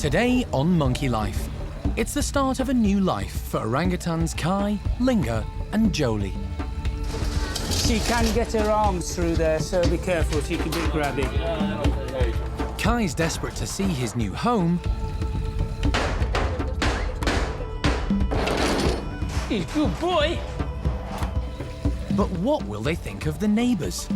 Today on Monkey Life, it's the start of a new life for orangutans Kai, Lingga and Joly. She can get her arms through there, so be careful, she can be grabby. Kai's desperate to see his new home. He's a good boy. But what will they think of the neighbours?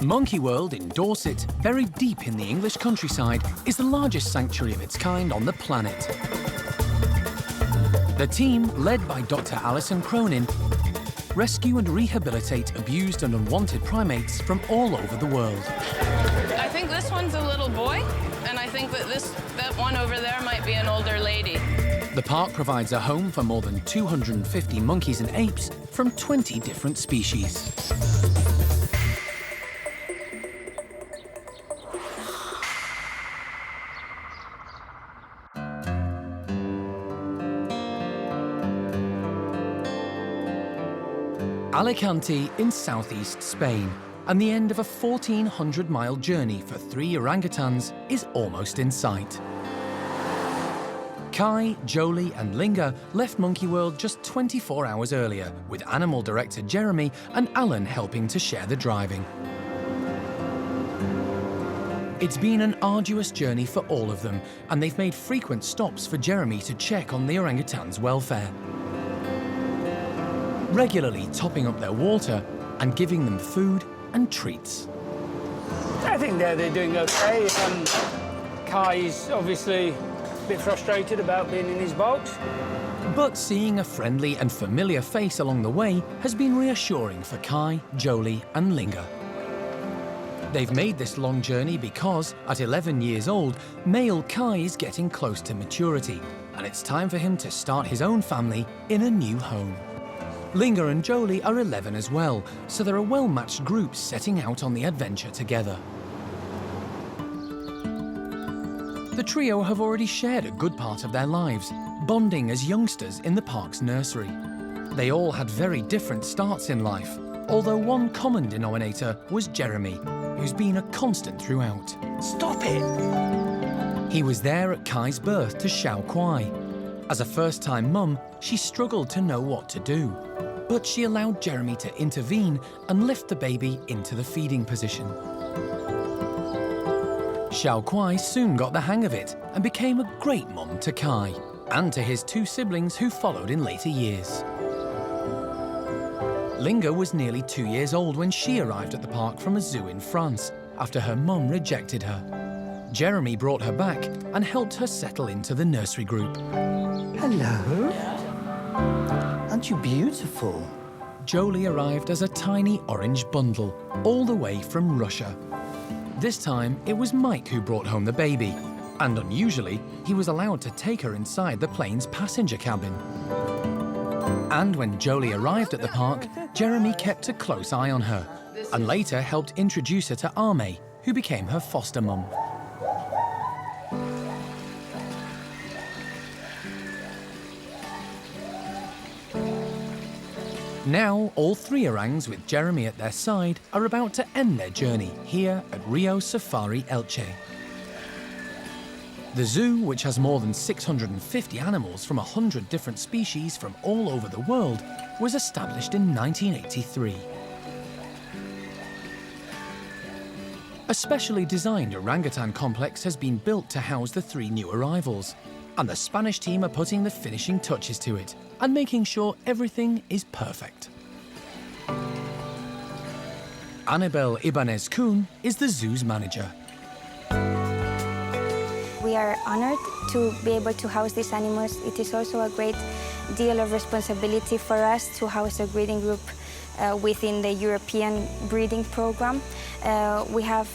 Monkey World in Dorset, buried deep in the English countryside, is the largest sanctuary of its kind on the planet. The team, led by Dr. Alison, rescue and rehabilitate abused and unwanted primates from all over the world. I think this one's a little boy, and I think that that one over there might be an older lady. The park provides a home for more than 250 monkeys and apes from 20 different species. Alicante in southeast Spain, and the end of a 1,400-mile journey for 3 orangutans is almost in sight. Kai, Joly and Lingga left Monkey World just 24 hours earlier, with animal director Jeremy and Alan helping to share the driving. It's been an arduous journey for all of them, and they've made frequent stops for Jeremy to check on the orangutans' welfare, regularly topping up their water and giving them food and treats. I think they're doing okay. Kai's obviously a bit frustrated about being in his box. But seeing a friendly and familiar face along the way has been reassuring for Kai, Joly and Lingga. They've made this long journey because, at 11 years old, male Kai is getting close to maturity, and it's time for him to start his own family in a new home. Lingga and Joly are 11 as well, so they're a well-matched group setting out on the adventure together. The trio have already shared a good part of their lives, bonding as youngsters in the park's nursery. They all had very different starts in life, although one common denominator was Jeremy, who's been a constant throughout. Stop it! He was there at Kai's birth to Xiao Kuai. As a first-time mum, she struggled to know what to do, but she allowed Jeremy to intervene and lift the baby into the feeding position. Xiao Kuai soon got the hang of it and became a great mum to Kai and to his 2 siblings who followed in later years. Lingga was nearly 2 years old when she arrived at the park from a zoo in France after her mum rejected her. Jeremy brought her back and helped her settle into the nursery group. Hello. Aren't you beautiful? Joly arrived as a tiny orange bundle, all the way from Russia. This time, it was Mike who brought home the baby, and unusually, he was allowed to take her inside the plane's passenger cabin. And when Joly arrived at the park, Jeremy kept a close eye on her, and later helped introduce her to Ame, who became her foster mum. Now, all 3 orangs with Jeremy at their side are about to end their journey here at Rio Safari Elche. The zoo, which has more than 650 animals from 100 different species from all over the world, was established in 1983. A specially designed orangutan complex has been built to house the 3 new arrivals, and the Spanish team are putting the finishing touches to it and making sure everything is perfect. Annabelle Ibanez-Kuhn is the zoo's manager. We are honored to be able to house these animals. It is also a great deal of responsibility for us to house a breeding group within the European breeding program. We have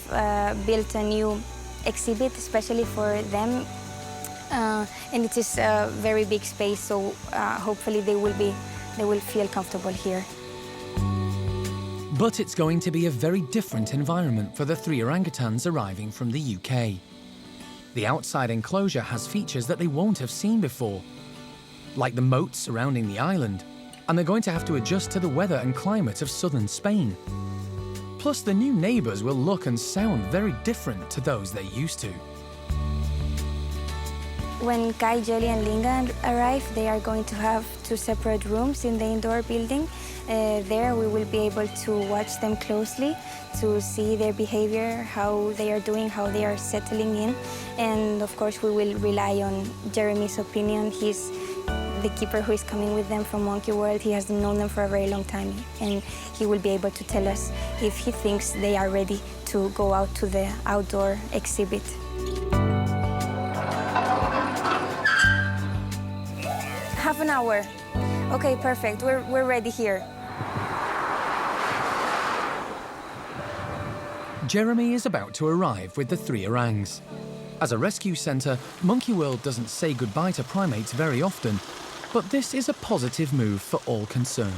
built a new exhibit especially for them. And it is a very big space, so hopefully they will feel comfortable here. But it's going to be a very different environment for the 3 orangutans arriving from the UK. The outside enclosure has features that they won't have seen before, like the moat surrounding the island, and they're going to have to adjust to the weather and climate of southern Spain. Plus, the new neighbours will look and sound very different to those they're used to. When Kai, Joly and Lingga arrive, they are going to have 2 separate rooms in the indoor building. There we will be able to watch them closely, to see their behavior, how they are doing, how they are settling in. And of course we will rely on Jeremy's opinion. He's the keeper who is coming with them from Monkey World. He has known them for a very long time, and he will be able to tell us if he thinks they are ready to go out to the outdoor exhibit. Half an hour. Okay, perfect. We're ready here. Jeremy is about to arrive with the 3 orangs. As a rescue centre, Monkey World doesn't say goodbye to primates very often, but this is a positive move for all concerned.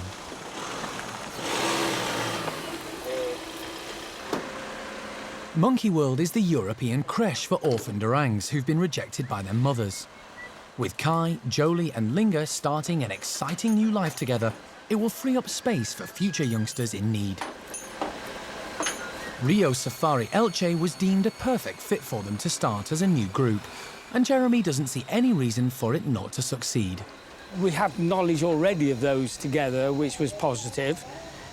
Monkey World is the European creche for orphaned orangs who've been rejected by their mothers. With Kai, Joly and Lingga starting an exciting new life together, it will free up space for future youngsters in need. Rio Safari Elche was deemed a perfect fit for them to start as a new group, and Jeremy doesn't see any reason for it not to succeed. We have knowledge already of those together, which was positive,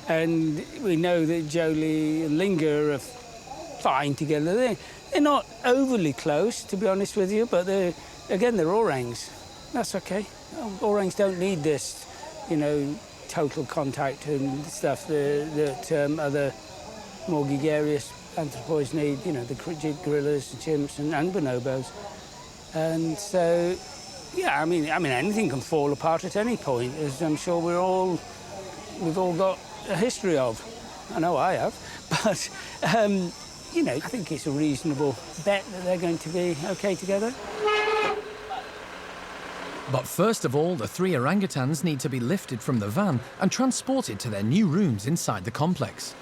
and we know that Joly and Lingga are fine together. They're not overly close, to be honest with you, but they're orangs. That's okay. Orangs don't need this, total contact and stuff that other more gregarious anthropoids need, the gorillas, the chimps and bonobos. And so, yeah, I mean, anything can fall apart at any point, as I'm sure we've all got a history of. I know I have, but, I think it's a reasonable bet that they're going to be okay together. But first of all, the 3 orangutans need to be lifted from the van and transported to their new rooms inside the complex.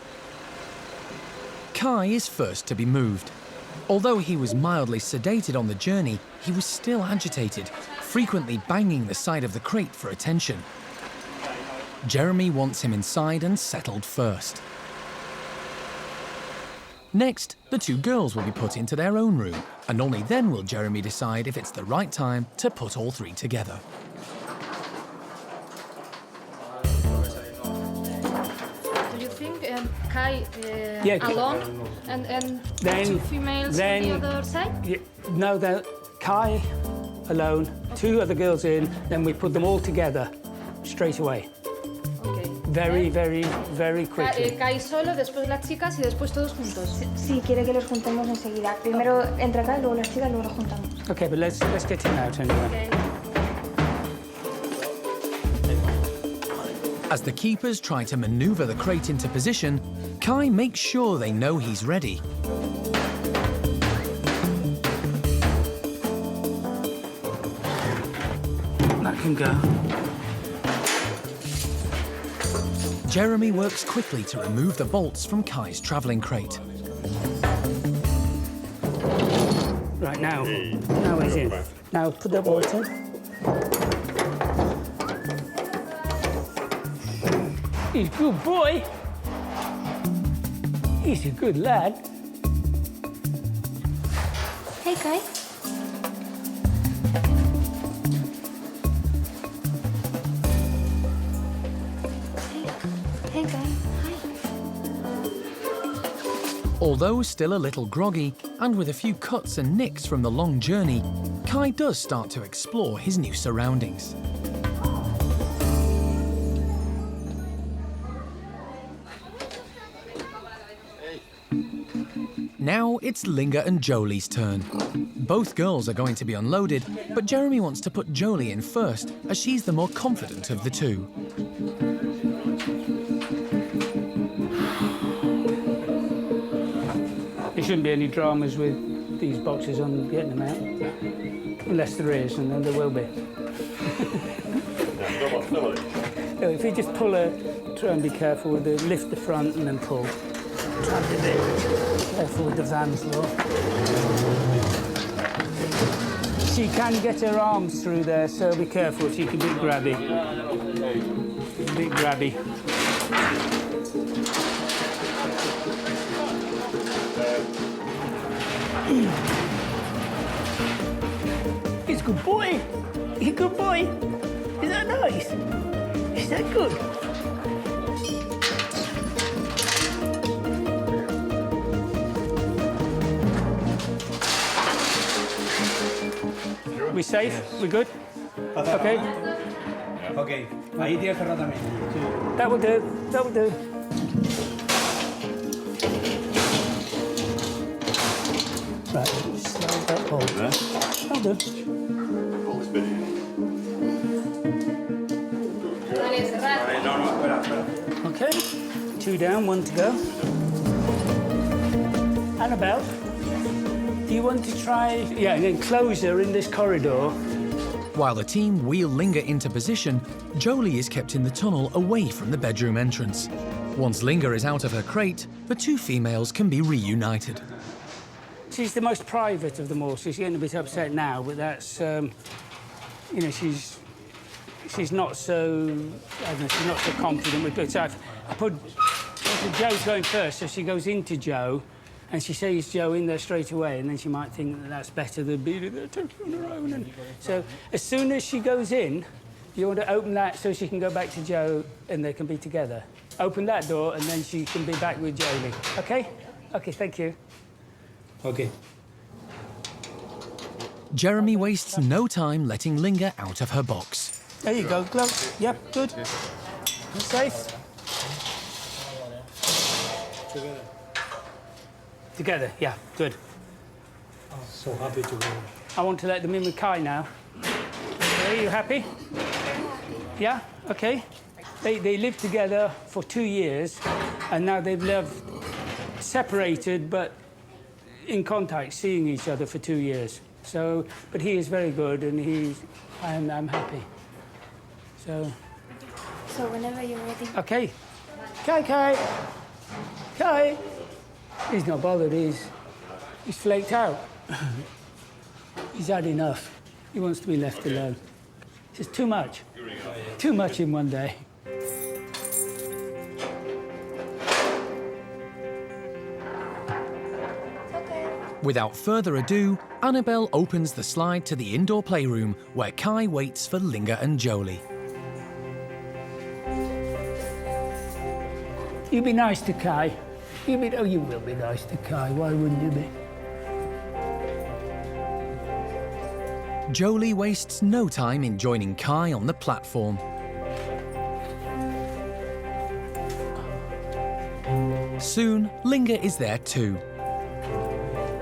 Kai is first to be moved. Although he was mildly sedated on the journey, he was still agitated, frequently banging the side of the crate for attention. Jeremy wants him inside and settled first. Next, the 2 girls will be put into their own room, and only then will Jeremy decide if it's the right time to put all 3 together. Do you think Kai alone and then, 2 females on the other side? Yeah, no, Kai alone, 2 other girls in, then we put them all together straight away. Okay. Very, very, very quickly. Kai solo, después las chicas y después todos juntos. Sí, quiere que los juntemos enseguida. Primero entra Kai, luego las chicas, luego los juntamos. Okay, but let's get him out anyway. Okay. As the keepers try to maneuver the crate into position, Kai makes sure they know he's ready. That can go. Jeremy works quickly to remove the bolts from Kai's travelling crate. Right, now he's in. Now put the bolt in. He's a good boy. He's a good lad. Hey, Kai. Hey, Kai. Hi. Although still a little groggy, and with a few cuts and nicks from the long journey, Kai does start to explore his new surroundings. Now it's Lingga and Joly's turn. Both girls are going to be unloaded, but Jeremy wants to put Joly in first, as she's the more confident of the 2. There shouldn't be any dramas with these boxes on getting them out. Unless there is, and then there will be. So if you just pull try and be careful with the lift the front and then pull. Try and be a bit careful with the van floor. She can get her arms through there, so be careful. She can be grabby. A bit grabby. He's a good boy. He's a good boy. Is that nice? Is that good? We safe? We good? Okay. Okay. Ahí tienes cerrado también. That will do. That will do. Right. Slide that hold. That'll do. Okay. 2 down, 1 to go. Annabelle, do you want to try an enclosure in this corridor? While the team wheel Lingga into position, Joly is kept in the tunnel away from the bedroom entrance. Once Lingga is out of her crate, the two females can be reunited. She's the most private of them all, so she's getting a bit upset now, but that's, you know, she's not so, I don't know, she's not so confident with it. So I put Joe's going first, so she goes into Joe, and she sees Joe in there straight away, and then she might think that that's better than being there on her own. And so as soon as she goes in, you want to open that so she can go back to Joe and they can be together. Open that door, and then she can be back with Jolie. OK? OK, thank you. Okay. Jeremy wastes no time letting Lingga out of her box. There you go, gloves. Yep, good. You safe? Together, yeah, good. I'm so happy to go. I want to let them in with Kai now. Are you happy? Yeah? OK. They lived together for 2 years, and now they've lived separated, but in contact, seeing each other for 2 years. So, but he is very good, and I'm happy. So whenever you're ready. OK. Kai. He's not bothered, he's flaked out. He's had enough. He wants to be left alone. It's just too much. Too much in one day. Without further ado, Annabelle opens the slide to the indoor playroom where Kai waits for Lingga and Joly. You be nice to Kai. You will be nice to Kai. Why wouldn't you be? Joly wastes no time in joining Kai on the platform. Soon, Lingga is there too.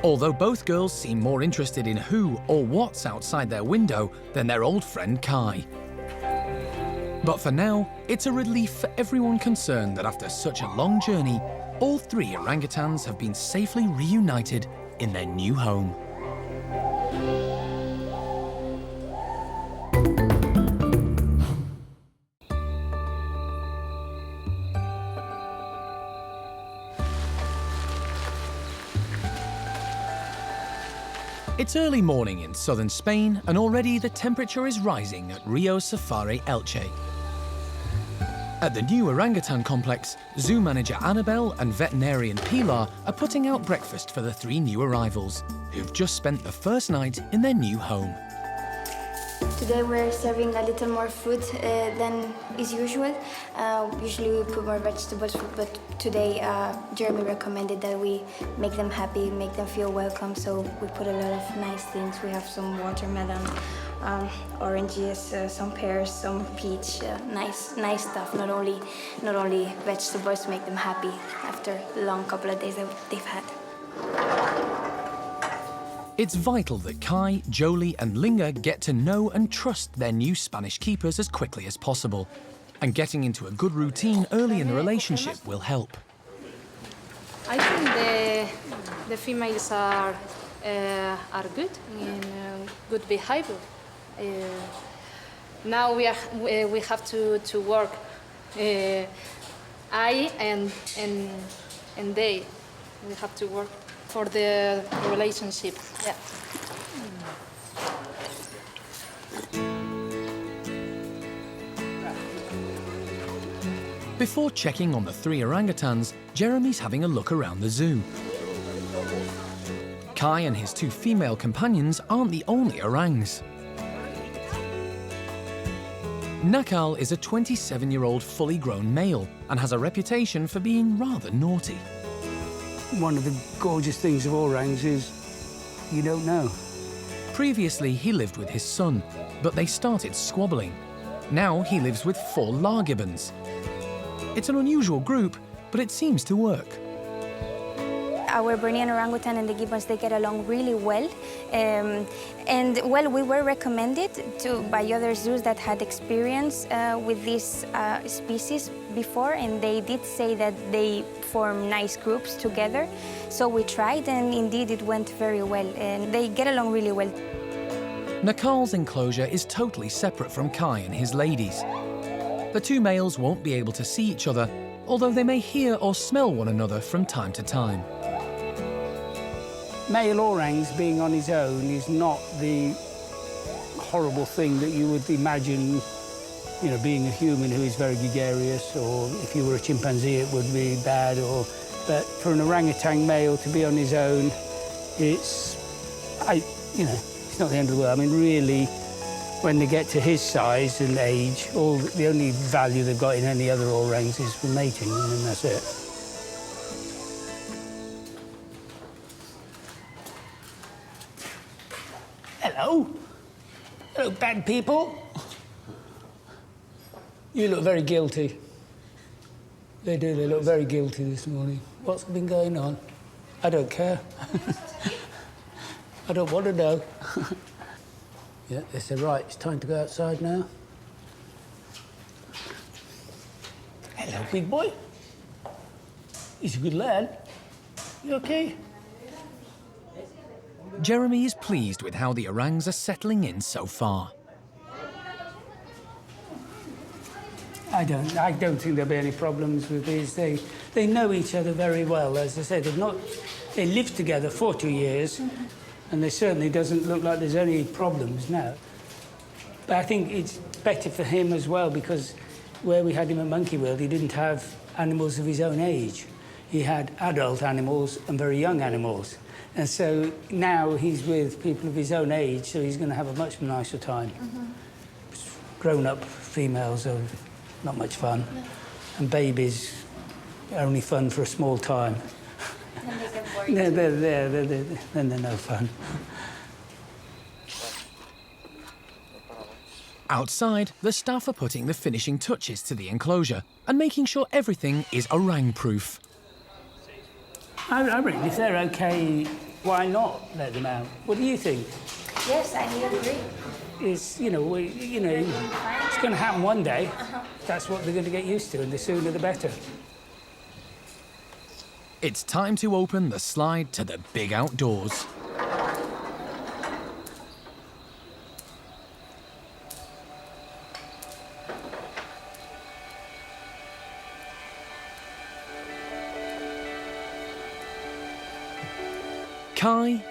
Although both girls seem more interested in who or what's outside their window than their old friend Kai. But for now, it's a relief for everyone concerned that after such a long journey, all 3 orangutans have been safely reunited in their new home. It's early morning in southern Spain, and already the temperature is rising at Rio Safari Elche. At the new orangutan complex, zoo manager Annabelle and veterinarian Pilar are putting out breakfast for the 3 new arrivals, who've just spent the first night in their new home. Today we're serving a little more food than is usual. Usually we put more vegetables, but today Jeremy recommended that we make them happy, make them feel welcome, so we put a lot of nice things. We have some watermelon, oranges, some pears, some peach, nice stuff. Not only vegetables to make them happy after the long couple of days that they've had. It's vital that Kai, Joly and Lingga get to know and trust their new Spanish keepers as quickly as possible. And getting into a good routine early in the relationship will help. I think the females are good, in good behavior. Now we have to work. I and they. We have to work for the relationship. Yeah. Before checking on the 3 orangutans, Jeremy's having a look around the zoo. Kai and his 2 female companions aren't the only orangs. Nakal is a 27-year-old fully grown male and has a reputation for being rather naughty. One of the gorgeous things of orangs is you don't know. Previously, he lived with his son, but they started squabbling. Now he lives with 4 gibbons. It's an unusual group, but it seems to work. Our Bornean orangutan and the gibbons, they get along really well. And well, we were recommended by other zoos that had experience with this species before, and they did say that they form nice groups together. So we tried, and indeed it went very well, and they get along really well. Nakal's enclosure is totally separate from Kai and his ladies. The 2 males won't be able to see each other, although they may hear or smell one another from time to time. Male orangs being on his own is not the horrible thing that you would imagine, you know, being a human who is very gregarious, or if you were a chimpanzee it would be bad, but for an orangutan male to be on his own, it's not the end of the world. I mean, really, when they get to his size and age, the only value they've got in any other orangs is for mating, and then that's it. Hello. Hello, bad people. You look very guilty. They do, they look very guilty this morning. What's been going on? I don't care. I don't want to know. Yeah, they said, right, it's time to go outside now. Hello, big boy. He's a good lad. You okay? Jeremy is pleased with how the orangs are settling in so far. I don't think there'll be any problems with these. They know each other very well. As I said, they lived together for 2 years, and there certainly doesn't look like there's any problems now. But I think it's better for him as well, because where we had him at Monkey World, he didn't have animals of his own age. He had adult animals and very young animals. And so now he's with people of his own age, so he's going to have a much nicer time. Grown-up females are not much fun, and babies are only fun for a small time. Then they're no fun. Outside, the staff are putting the finishing touches to the enclosure and making sure everything is orang-proof. I reckon if they're okay, why not let them out? What do you think? Yes, I agree. It's, it's going to happen one day. That's what they're going to get used to, and the sooner the better. It's time to open the slide to the big outdoors. Kai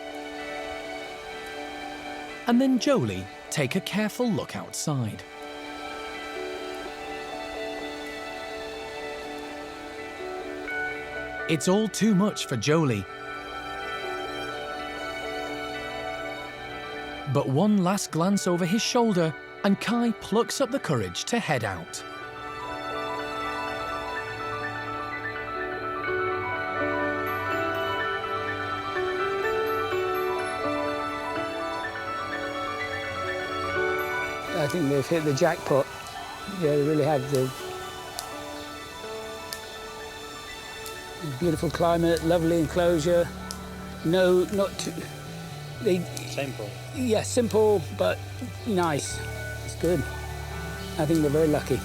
and then Joly take a careful look outside. It's all too much for Joly. But one last glance over his shoulder and Kai plucks up the courage to head out. I think they've hit the jackpot. Yeah, they really have. The beautiful climate, lovely enclosure. No, not too... Simple. Yeah, simple, but nice. It's good. I think they're very lucky.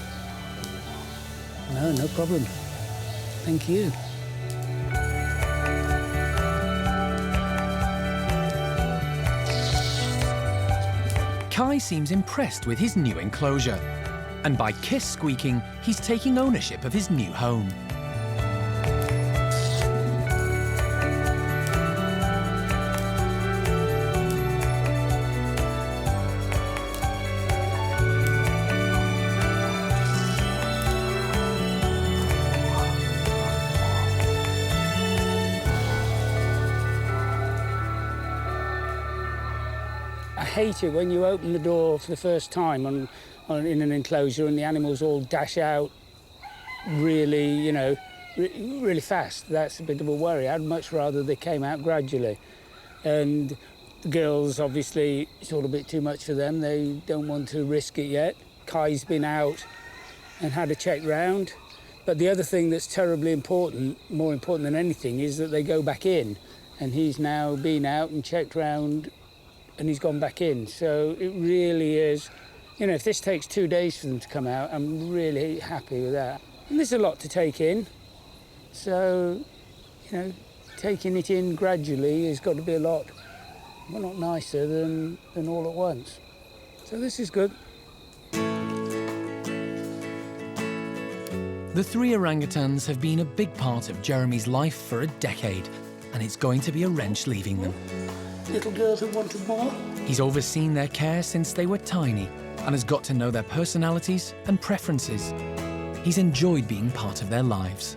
No problem. Thank you. Kai seems impressed with his new enclosure, and by kiss squeaking, he's taking ownership of his new home. hate it when you open the door for the first time in an enclosure and the animals all dash out really, you know, really fast. That's a bit of a worry. I'd much rather they came out gradually. And the girls, obviously, it's all a bit too much for them. They don't want to risk it yet. Kai's been out and had a check round. But the other thing that's terribly important, more important than anything, is that they go back in. And he's now been out and checked round and he's gone back in. So it really is, you know, if this takes 2 days for them to come out, I'm really happy with that. And there's a lot to take in. So, you know, taking it in gradually has got to be a lot nicer than all at once. So this is good. The 3 orangutans have been a big part of Jeremy's life for a decade, and it's going to be a wrench leaving them. Little girls who wanted more. He's overseen their care since they were tiny and has got to know their personalities and preferences. He's enjoyed being part of their lives.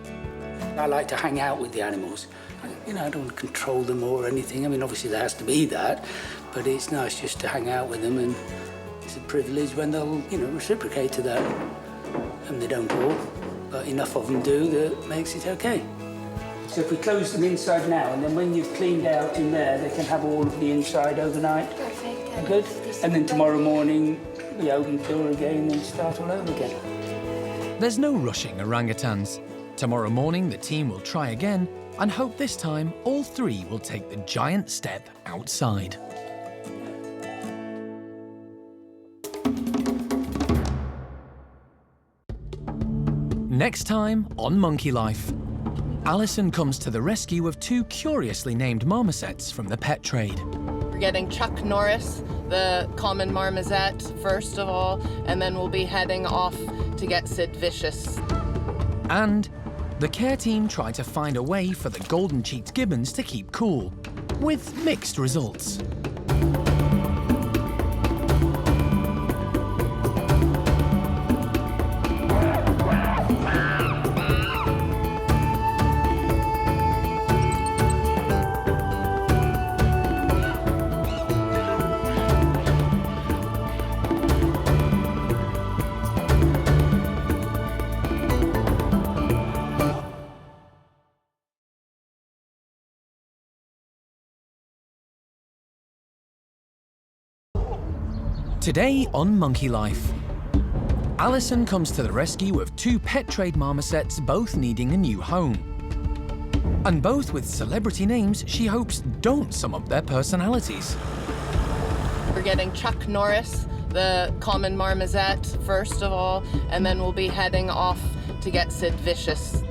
I like to hang out with the animals. You know, I don't want to control them or anything. I mean, obviously there has to be that, but it's nice just to hang out with them, and it's a privilege when they'll, you know, reciprocate to that. And they don't all, but enough of them do that makes it okay. So if we close them inside now, and then when you've cleaned out in there, they can have all of the inside overnight. Perfect. Good. And then tomorrow morning, we open the door again and start all over again. There's no rushing orangutans. Tomorrow morning, the team will try again and hope this time all 3 will take the giant step outside. Next time on Monkey Life, Alison comes to the rescue of 2 curiously named marmosets from the pet trade. We're getting Chuck Norris, the common marmoset, first of all, and then we'll be heading off to get Sid Vicious. And the care team try to find a way for the golden-cheeked gibbons to keep cool, with mixed results. Today on Monkey Life, Alison comes to the rescue of 2 pet trade marmosets, both needing a new home. And both with celebrity names she hopes don't sum up their personalities. We're getting Chuck Norris, the common marmoset, first of all, and then we'll be heading off to get Sid Vicious.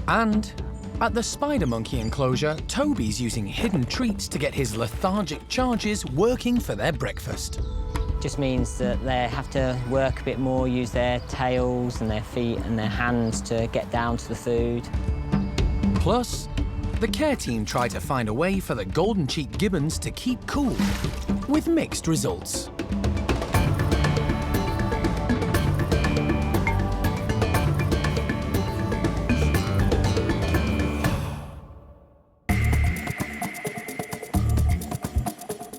And at the spider monkey enclosure, Toby's using hidden treats to get his lethargic charges working for their breakfast. Just means that they have to work a bit more, use their tails and their feet and their hands to get down to the food. Plus, the care team try to find a way for the golden-cheeked gibbons to keep cool, with mixed results.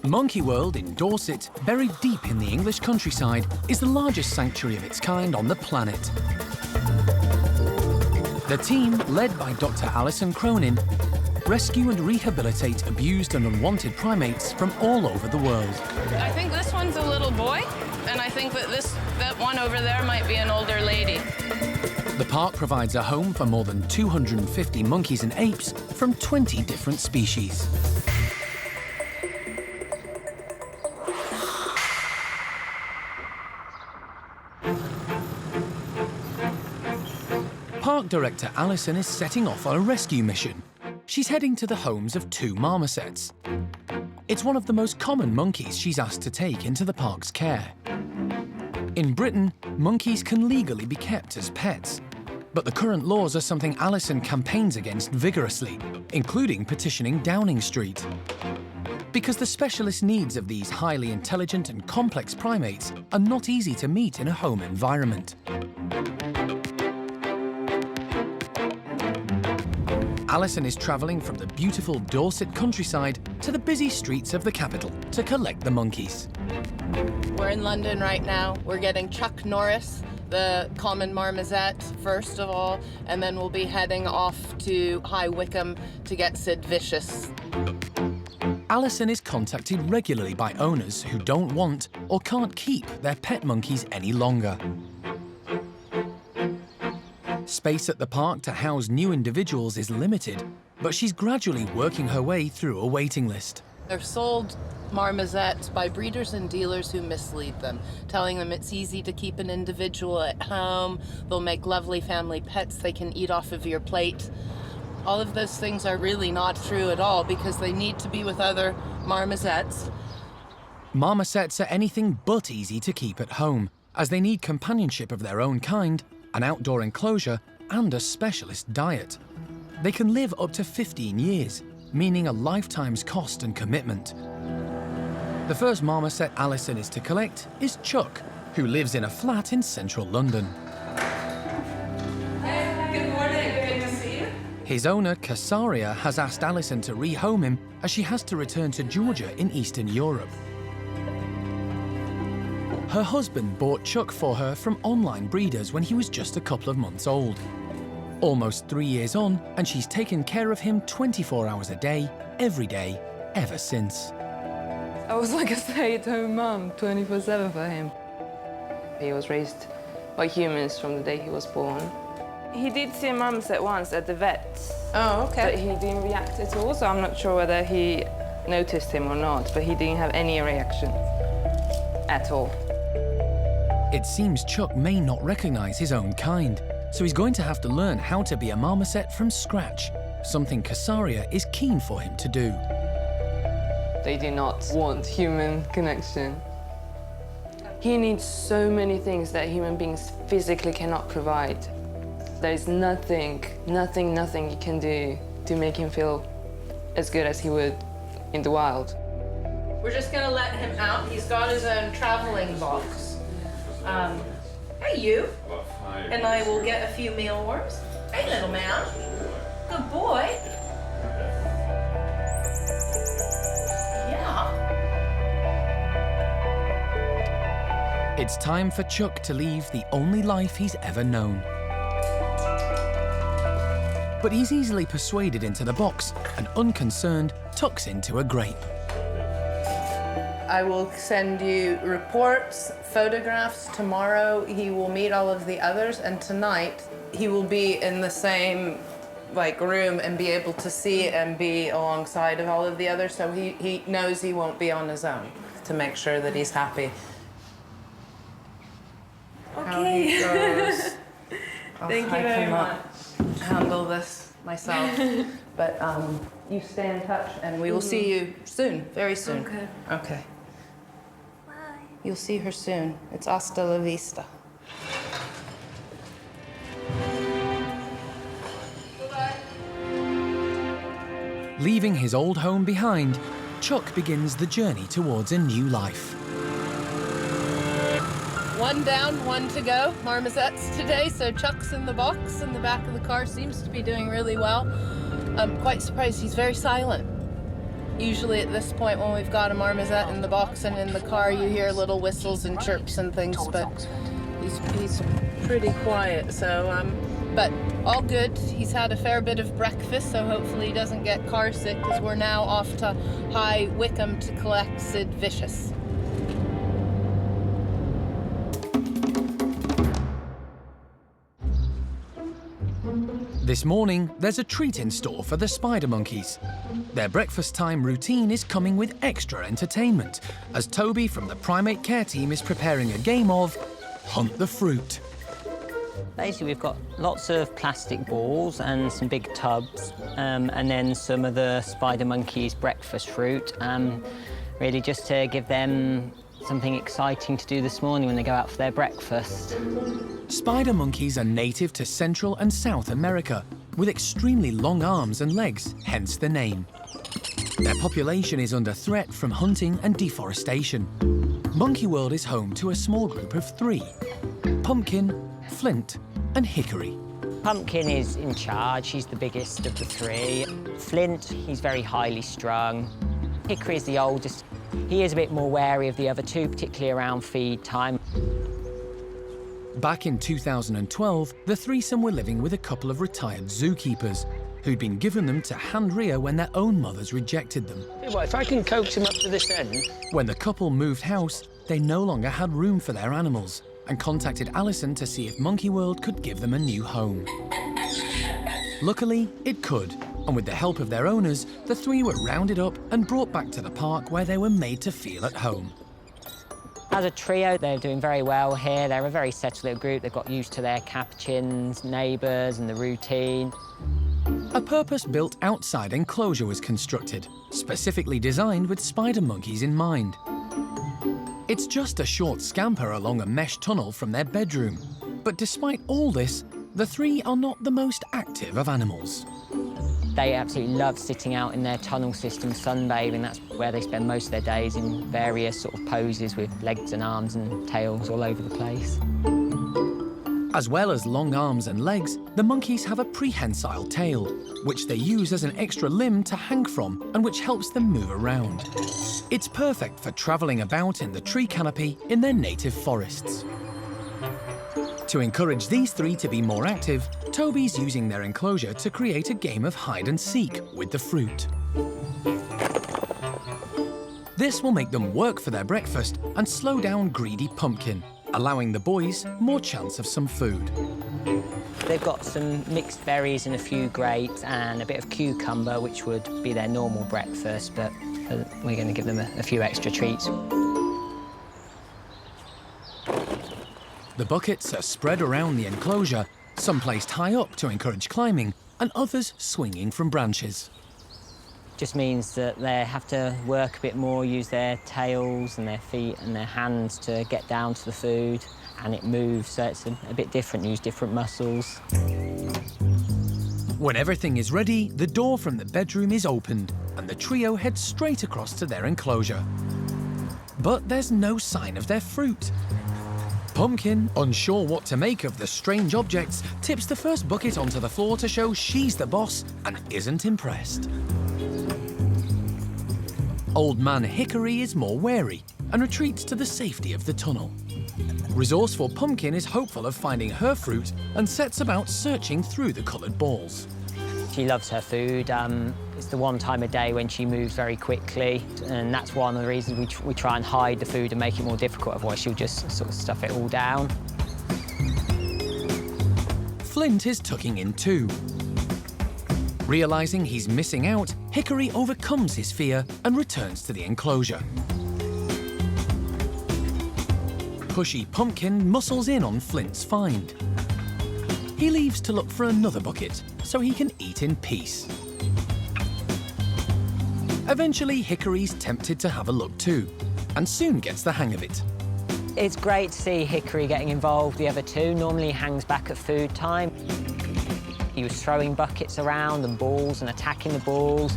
Monkey World in Dorset, buried deep in the English countryside, is the largest sanctuary of its kind on the planet. The team, led by Dr. Alison Cronin, rescue and rehabilitate abused and unwanted primates from all over the world. I think this one's a little boy, and I think that one over there might be an older lady. The park provides a home for more than 250 monkeys and apes from 20 different species. Park director Alison is setting off on a rescue mission. She's heading to the homes of 2 marmosets. It's one of the most common monkeys she's asked to take into the park's care. In Britain, monkeys can legally be kept as pets, but the current laws are something Alison campaigns against vigorously, including petitioning Downing Street. Because the specialist needs of these highly intelligent and complex primates are not easy to meet in a home environment. Alison is travelling from the beautiful Dorset countryside to the busy streets of the capital to collect the monkeys. We're in London right now. We're getting Chuck Norris, the common marmoset, first of all, and then we'll be heading off to High Wycombe to get Sid Vicious. Alison is contacted regularly by owners who don't want or can't keep their pet monkeys any longer. Space at the park to house new individuals is limited, but she's gradually working her way through a waiting list. They're sold marmosets by breeders and dealers who mislead them, telling them it's easy to keep an individual at home, they'll make lovely family pets they can eat off of your plate. All of those things are really not true at all because they need to be with other marmosets. Marmosets are anything but easy to keep at home, as they need companionship of their own kind, an outdoor enclosure, and a specialist diet. They can live up to 15 years, meaning a lifetime's cost and commitment. The first marmoset Alison is to collect is Chuck, who lives in a flat in central London. Good morning, good to see you. His owner, Casaria, has asked Alison to rehome him as she has to return to Georgia in Eastern Europe. Her husband bought Chuck for her from online breeders when he was just a couple of months old. Almost 3 years on, and she's taken care of him 24 hours a day, every day, ever since. I was like a stay-at-home mum, 24/7 for him. He was raised by humans from the day he was born. He did see a marmoset once at the vet. Oh, okay. But he didn't react at all, so I'm not sure whether he noticed him or not, but he didn't have any reaction at all. It seems Chuck may not recognise his own kind, so he's going to have to learn how to be a marmoset from scratch, something Casaria is keen for him to do. They do not want human connection. He needs so many things that human beings physically cannot provide. There's nothing you can do to make him feel as good as he would in the wild. We're just gonna let him out. He's got his own traveling box. Hey, you. And I will get a few mealworms. Hey, little man. Good boy. Yeah. It's time for Chuck to leave the only life he's ever known. But he's easily persuaded into the box and, unconcerned, tucks into a grape. I will send you reports, photographs. Tomorrow he will meet all of the others, and tonight he will be in the same room and be able to see and be alongside of all of the others, so he knows he won't be on his own, to make sure that he's happy. Okay. How he goes. Thank you very much. Handle this myself. But you stay in touch and we will see you soon, very soon. Okay. Okay. You'll see her soon. It's hasta la vista. Leaving his old home behind, Chuck begins the journey towards a new life. One down, one to go. Marmosets today, so Chuck's in the box in the back of the car, seems to be doing really well. I'm quite surprised he's very silent. Usually at this point when we've got a marmoset in the box and in the car, you hear little whistles and chirps and things, but he's pretty quiet, so, but all good. He's had a fair bit of breakfast, so hopefully he doesn't get car sick, because we're now off to High Wycombe to collect Sid Vicious. This morning, there's a treat in store for the spider monkeys. Their breakfast time routine is coming with extra entertainment, as Toby from the primate care team is preparing a game of Hunt the Fruit. Basically, we've got lots of plastic balls and some big tubs, and then some of the spider monkeys' breakfast fruit, really just to give them something exciting to do this morning when they go out for their breakfast. Spider monkeys are native to Central and South America, with extremely long arms and legs, hence the name. Their population is under threat from hunting and deforestation. Monkey World is home to a small group of 3: Pumpkin, Flint, and Hickory. Pumpkin is in charge. He's the biggest of the three. Flint, he's very highly strung. Hickory is the oldest. He is a bit more wary of the other two, particularly around feed time. Back in 2012, the threesome were living with a couple of retired zookeepers who'd been given them to hand rear when their own mothers rejected them. Well, if I can coax him up to this end. When the couple moved house, they no longer had room for their animals and contacted Alison to see if Monkey World could give them a new home. Luckily, it could, and with the help of their owners, the three were rounded up and brought back to the park where they were made to feel at home. As a trio, they're doing very well here. They're a very settled little group. They've got used to their capuchins, neighbours and the routine. A purpose-built outside enclosure was constructed, specifically designed with spider monkeys in mind. It's just a short scamper along a mesh tunnel from their bedroom. But despite all this, the three are not the most active of animals. They absolutely love sitting out in their tunnel system sunbathing. That's where they spend most of their days, in various sort of poses with legs and arms and tails all over the place. As well as long arms and legs, the monkeys have a prehensile tail, which they use as an extra limb to hang from and which helps them move around. It's perfect for travelling about in the tree canopy in their native forests. To encourage these three to be more active, Toby's using their enclosure to create a game of hide and seek with the fruit. This will make them work for their breakfast and slow down greedy Pumpkin, allowing the boys more chance of some food. They've got some mixed berries and a few grapes and a bit of cucumber, which would be their normal breakfast, but we're going to give them a few extra treats. The buckets are spread around the enclosure, some placed high up to encourage climbing, and others swinging from branches. Just means that they have to work a bit more, use their tails and their feet and their hands to get down to the food, and it moves, so it's a bit different, use different muscles. When everything is ready, the door from the bedroom is opened, and the trio heads straight across to their enclosure. But there's no sign of their fruit. Pumpkin, unsure what to make of the strange objects, tips the first bucket onto the floor to show she's the boss and isn't impressed. Old Man Hickory is more wary and retreats to the safety of the tunnel. Resourceful Pumpkin is hopeful of finding her fruit and sets about searching through the coloured balls. She loves her food. It's the one time of day when she moves very quickly, and that's one of the reasons we try and hide the food and make it more difficult, otherwise she'll just sort of stuff it all down. Flint is tucking in too. Realising he's missing out, Hickory overcomes his fear and returns to the enclosure. Pushy Pumpkin muscles in on Flint's find. He leaves to look for another bucket so he can eat in peace. Eventually, Hickory's tempted to have a look too, and soon gets the hang of it. It's great to see Hickory getting involved, the other two. Normally he hangs back at food time. He was throwing buckets around and balls and attacking the balls.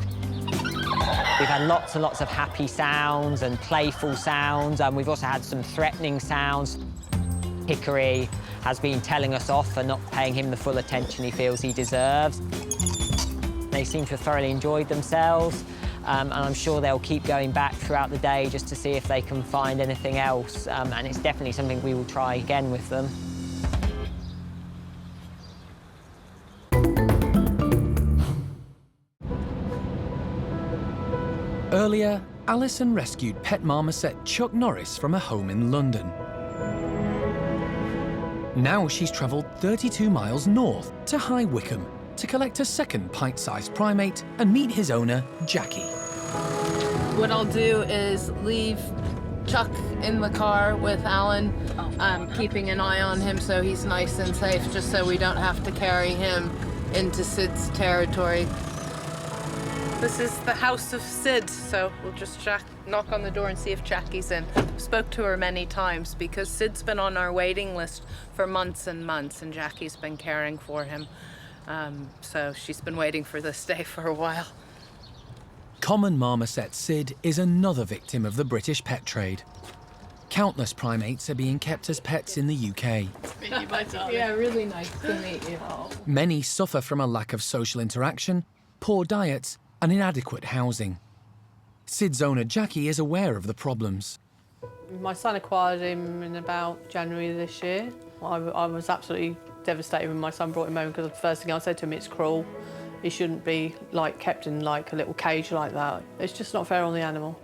We've had lots and lots of happy sounds and playful sounds, and we've also had some threatening sounds. Hickory has been telling us off for not paying him the full attention he feels he deserves. They seem to have thoroughly enjoyed themselves, and I'm sure they'll keep going back throughout the day just to see if they can find anything else, and it's definitely something we will try again with them. Earlier, Alison rescued pet marmoset Chuck Norris from a home in London. Now she's travelled 32 miles north to High Wycombe to collect a second pint-sized primate and meet his owner, Jackie. What I'll do is leave Chuck in the car with Alan, keeping an eye on him so he's nice and safe, just so we don't have to carry him into Sid's territory. This is the house of Sid, so we'll just knock on the door and see if Jackie's in. Spoke to her many times because Sid's been on our waiting list for months and months, and Jackie's been caring for him. So she's been waiting for this day for a while. Common Marmoset Sid is another victim of the British pet trade. Countless primates are being kept as pets in the UK. Yeah, really nice to meet you. Many suffer from a lack of social interaction, poor diets, and inadequate housing. Sid's owner Jackie is aware of the problems. My son acquired him in about January this year. I was absolutely devastated when my son brought him home because the first thing I said to him, it's cruel. He shouldn't be kept in a little cage like that. It's just not fair on the animal.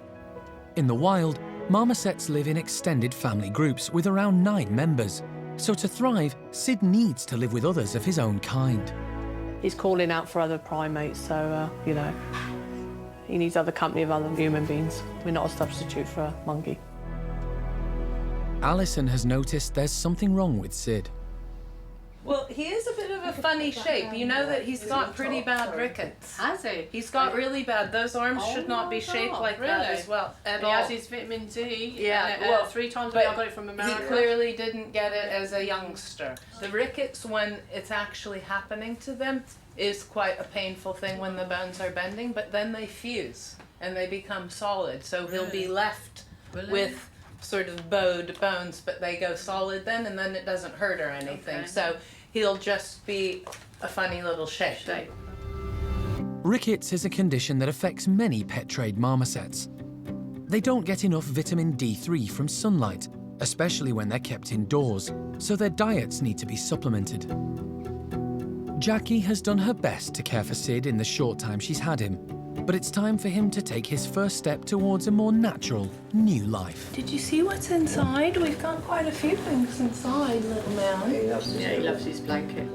In the wild, marmosets live in extended family groups with around 9 members. So to thrive, Sid needs to live with others of his own kind. He's calling out for other primates, so, you know, he needs other company of other human beings. We're not a substitute for a monkey. Alison has noticed there's something wrong with Sid. Well, he is a bit of a funny shape. You know that he's got pretty bad rickets. Has he? He's got really bad. Those arms should not be shaped like that as well. He has his vitamin D. Yeah, well, 3 times I got it from America. He clearly didn't get it as a youngster. The rickets, when it's actually happening to them, is quite a painful thing when the bones are bending, but then they fuse and they become solid. So he'll be left with sort of bowed bones, but they go solid then, and then it doesn't hurt or anything. Okay. So he'll just be a funny little shape. Rickets is a condition that affects many pet-trade marmosets. They don't get enough vitamin D3 from sunlight, especially when they're kept indoors, so their diets need to be supplemented. Jackie has done her best to care for Sid in the short time she's had him, but it's time for him to take his first step towards a more natural, new life. Did you see what's inside? We've got quite a few things inside, little man. He loves his blanket.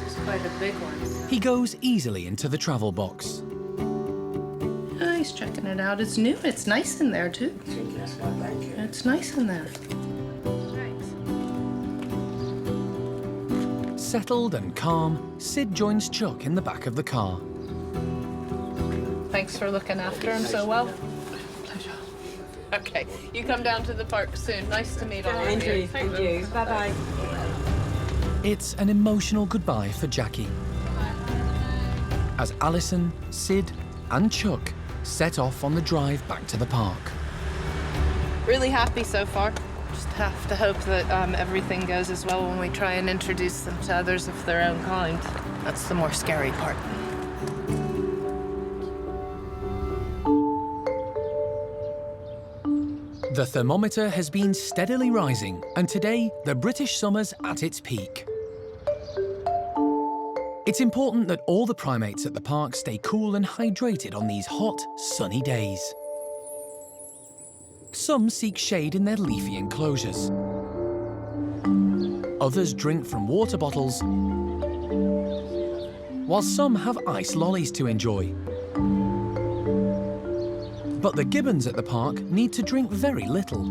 It's quite a big one. He goes easily into the travel box. Oh, he's checking it out. It's new. It's nice in there, too. It's nice in there. Settled and calm, Sid joins Chuck in the back of the car. Thanks for looking after him so well. Pleasure. Okay, you come down to the park soon. Nice to meet all of you. Thank you. Bye-bye. It's an emotional goodbye for Jackie, as Alison, Sid and Chuck set off on the drive back to the park. Really happy so far. Just have to hope that everything goes as well when we try and introduce them to others of their own kind. That's the more scary part. The thermometer has been steadily rising, and today the British summer's at its peak. It's important that all the primates at the park stay cool and hydrated on these hot, sunny days. Some seek shade in their leafy enclosures. Others drink from water bottles, while some have ice lollies to enjoy. But the gibbons at the park need to drink very little.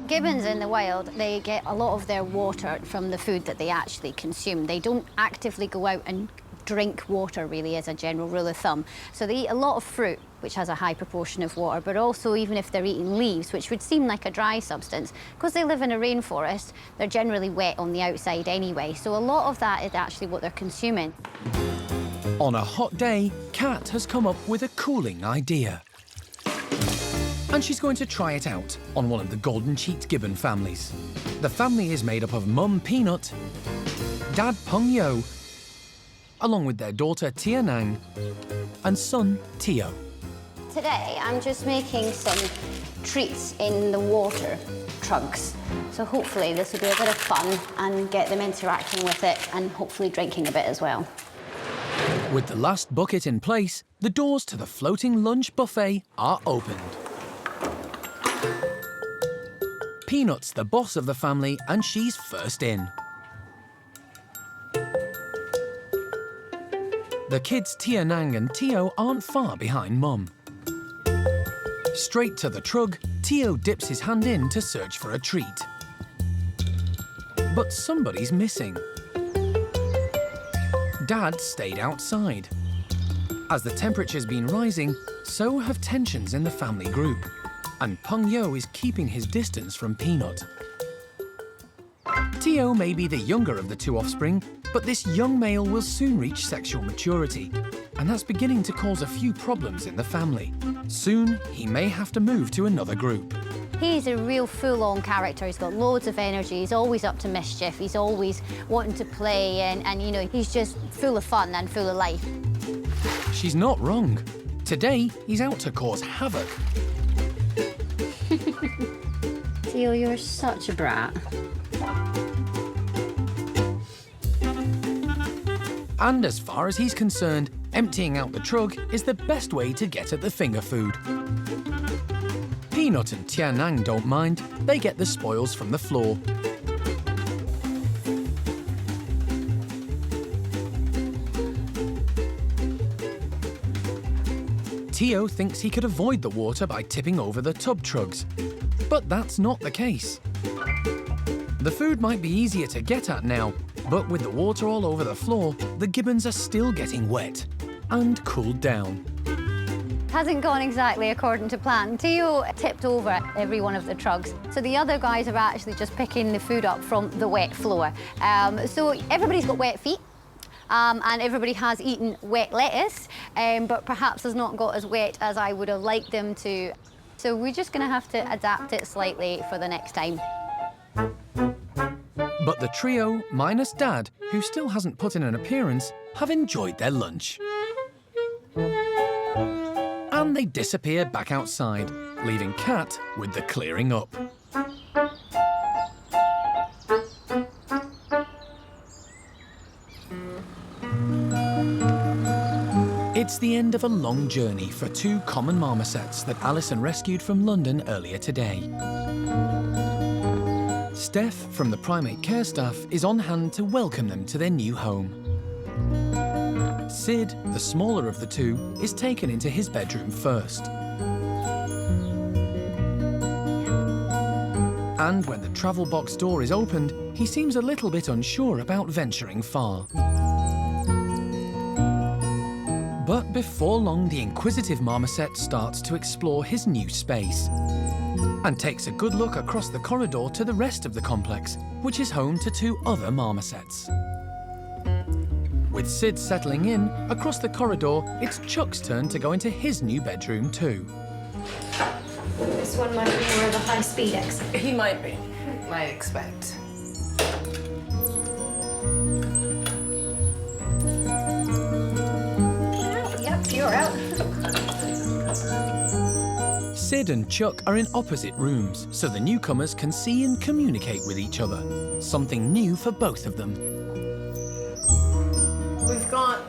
Gibbons in the wild, they get a lot of their water from the food that they actually consume. They don't actively go out and drink water, really, as a general rule of thumb. So they eat a lot of fruit, which has a high proportion of water, but also even if they're eating leaves, which would seem like a dry substance, because they live in a rainforest, they're generally wet on the outside anyway. So a lot of that is actually what they're consuming. On a hot day, Kat has come up with a cooling idea. And she's going to try it out on one of the golden-cheeked gibbon families. The family is made up of Mum Peanut, Dad Pung Yo, along with their daughter Tia Nang and son Tio. Today, I'm just making some treats in the water trunks. So hopefully this will be a bit of fun and get them interacting with it and hopefully drinking a bit as well. With the last bucket in place, the doors to the floating lunch buffet are opened. Peanut's the boss of the family and she's first in. The kids Tia Nang and Tio aren't far behind Mum. Straight to the trug, Tio dips his hand in to search for a treat. But somebody's missing. Dad stayed outside. As the temperature's been rising, so have tensions in the family group. And Pung Yo is keeping his distance from Peanut. Tio may be the younger of the two offspring, but this young male will soon reach sexual maturity. and that's beginning to cause a few problems in the family. Soon, he may have to move to another group. He's a real full-on character. He's got loads of energy. He's always up to mischief. He's always wanting to play, and you know, he's just full of fun and full of life. She's not wrong. Today, he's out to cause havoc. Theo, you're such a brat. And as far as he's concerned, emptying out the trug is the best way to get at the finger food. Peanut and Tianang don't mind. They get the spoils from the floor. Theo thinks he could avoid the water by tipping over the tub trugs, but that's not the case. The food might be easier to get at now, but with the water all over the floor, the gibbons are still getting wet and cooled down. Hasn't gone exactly according to plan. Theo tipped over every one of the trugs, so the other guys are actually just picking the food up from the wet floor. So everybody's got wet feet. And everybody has eaten wet lettuce, but perhaps has not got as wet as I would have liked them to. So we're just going to have to adapt it slightly for the next time. But the trio, minus Dad, who still hasn't put in an appearance, have enjoyed their lunch. And they disappear back outside, leaving Cat with the clearing up. It's the end of a long journey for two common marmosets that Alison rescued from London earlier today. Steph from the primate care staff is on hand to welcome them to their new home. Sid, the smaller of the two, is taken into his bedroom first. And when the travel box door is opened, he seems a little bit unsure about venturing far. But before long, the inquisitive marmoset starts to explore his new space and takes a good look across the corridor to the rest of the complex, which is home to two other marmosets. With Sid settling in, across the corridor, it's Chuck's turn to go into his new bedroom too. This one might be more of a high-speed exit. He might be. I expect. Yep, you're out. Sid and Chuck are in opposite rooms, so the newcomers can see and communicate with each other. Something new for both of them. We've got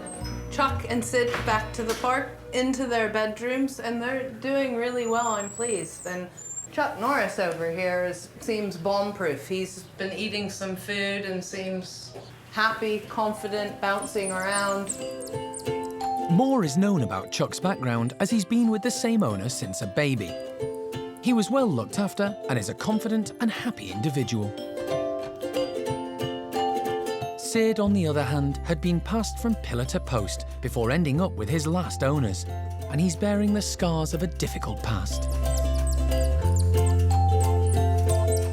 Chuck and Sid back to the park, into their bedrooms, and they're doing really well, I'm pleased. And Chuck Norris over here seems bomb-proof. He's been eating some food and seems happy, confident, bouncing around. More is known about Chuck's background as he's been with the same owner since a baby. He was well looked after and is a confident and happy individual. Sid, on the other hand, had been passed from pillar to post before ending up with his last owners, and he's bearing the scars of a difficult past.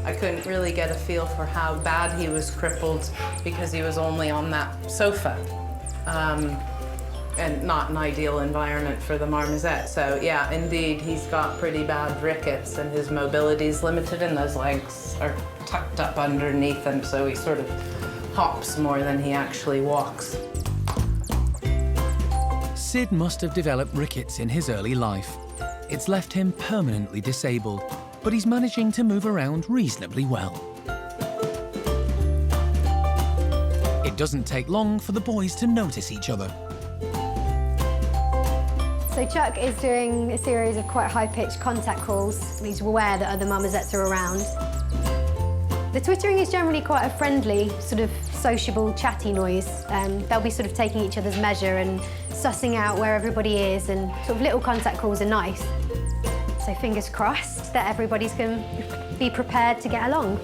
I couldn't really get a feel for how bad he was crippled because he was only on that sofa. And not an ideal environment for the marmoset. So yeah, indeed, he's got pretty bad rickets and his mobility is limited and those legs are tucked up underneath him, so he sort of hops more than he actually walks. Sid must have developed rickets in his early life. It's left him permanently disabled, but he's managing to move around reasonably well. It doesn't take long for the boys to notice each other. So Chuck is doing a series of quite high-pitched contact calls. He's aware that other marmosets are around. The twittering is generally quite a friendly, sort of sociable, chatty noise. They'll be sort of taking each other's measure and sussing out where everybody is, and sort of little contact calls are nice. So fingers crossed that everybody's going to be prepared to get along.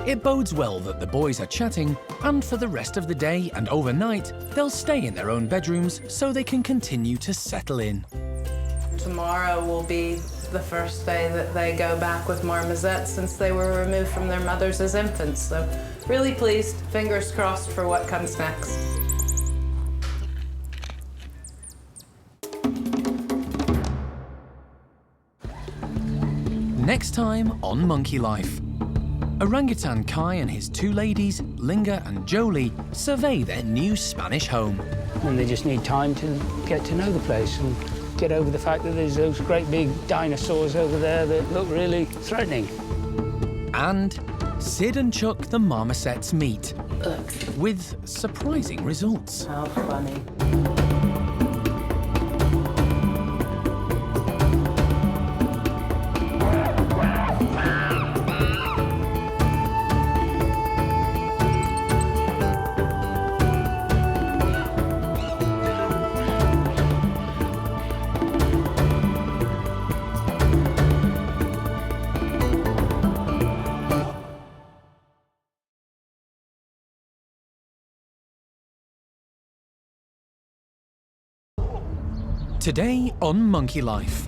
It bodes well that the boys are chatting, and for the rest of the day and overnight, they'll stay in their own bedrooms so they can continue to settle in. Tomorrow will be the first day that they go back with marmosets since they were removed from their mothers as infants. So really pleased, fingers crossed for what comes next. Next time on Monkey Life. Orangutan Kai and his two ladies, Lingga and Joly, survey their new Spanish home. And they just need time to get to know the place and get over the fact that there's those great big dinosaurs over there that look really threatening. And Sid and Chuck the Marmosets meet, with surprising results. How funny. Today on Monkey Life,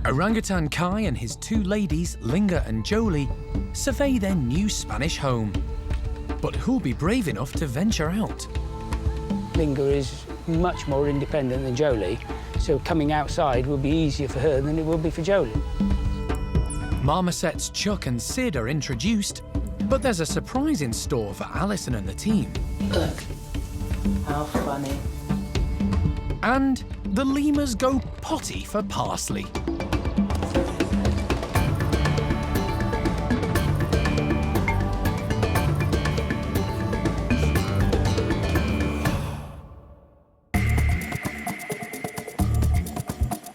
Orangutan Kai and his two ladies, Lingga and Joly, survey their new Spanish home. But who'll be brave enough to venture out? Lingga is much more independent than Joly, so coming outside will be easier for her than it will be for Joly. Marmosets Chuck and Sid are introduced, but there's a surprise in store for Alison and the team. Look, how funny. And the lemurs go potty for parsley.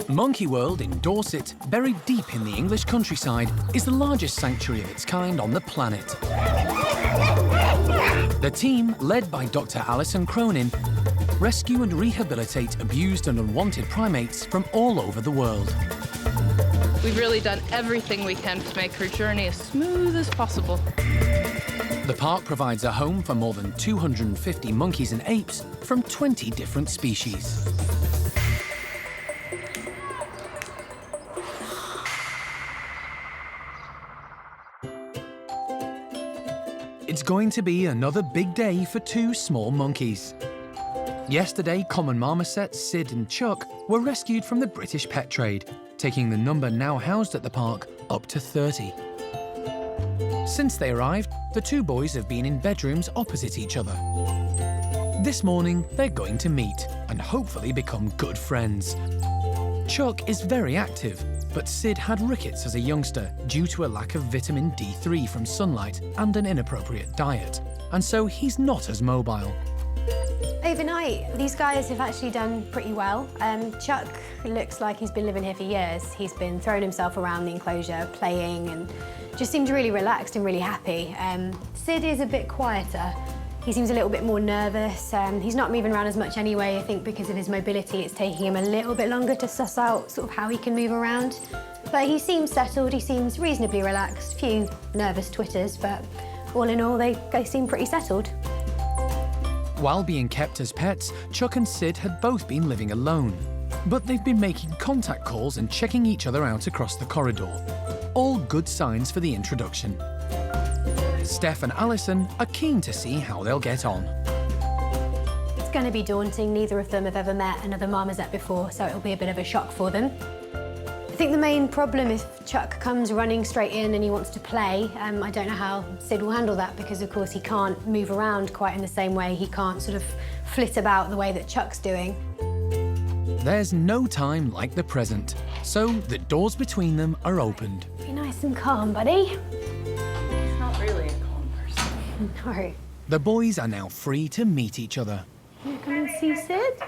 Monkey World in Dorset, buried deep in the English countryside, is the largest sanctuary of its kind on the planet. The team, led by Dr. Alison Cronin, rescue and rehabilitate abused and unwanted primates from all over the world. We've really done everything we can to make her journey as smooth as possible. The park provides a home for more than 250 monkeys and apes from 20 different species. It's going to be another big day for two small monkeys. Yesterday, common marmosets Sid and Chuck were rescued from the British pet trade, taking the number now housed at the park up to 30. Since they arrived, the two boys have been in bedrooms opposite each other. This morning, they're going to meet and hopefully become good friends. Chuck is very active, but Sid had rickets as a youngster due to a lack of vitamin D3 from sunlight and an inappropriate diet, and so he's not as mobile. Overnight, these guys have actually done pretty well. Chuck looks like he's been living here for years. He's been throwing himself around the enclosure, playing, and just seems really relaxed and really happy. Sid is a bit quieter. He seems a little bit more nervous. He's not moving around as much anyway. I think because of his mobility, it's taking him a little bit longer to suss out sort of how he can move around. But he seems settled, he seems reasonably relaxed. Few nervous twitters, but all in all, they seem pretty settled. While being kept as pets, Chuck and Sid had both been living alone. But they've been making contact calls and checking each other out across the corridor. All good signs for the introduction. Steph and Alison are keen to see how they'll get on. It's going to be daunting. Neither of them have ever met another marmoset before, so it'll be a bit of a shock for them. I think the main problem if Chuck comes running straight in and he wants to play, I don't know how Sid will handle that because, of course, he can't move around quite in the same way. He can't sort of flit about the way that Chuck's doing. There's no time like the present, so the doors between them are opened. Be nice and calm, buddy. He's not really a calm person. No. The boys are now free to meet each other. You come and see Sid?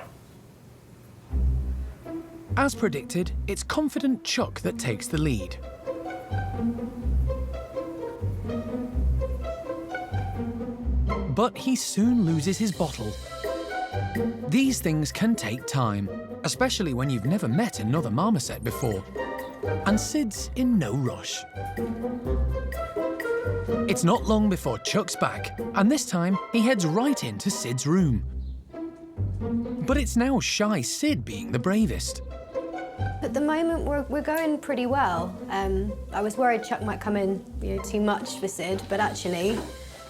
As predicted, it's confident Chuck that takes the lead. But he soon loses his bottle. These things can take time, especially when you've never met another marmoset before. And Sid's in no rush. It's not long before Chuck's back, and this time he heads right into Sid's room. But it's now shy Sid being the bravest. At the moment, we're going pretty well. I was worried Chuck might come in too much for Sid, but actually,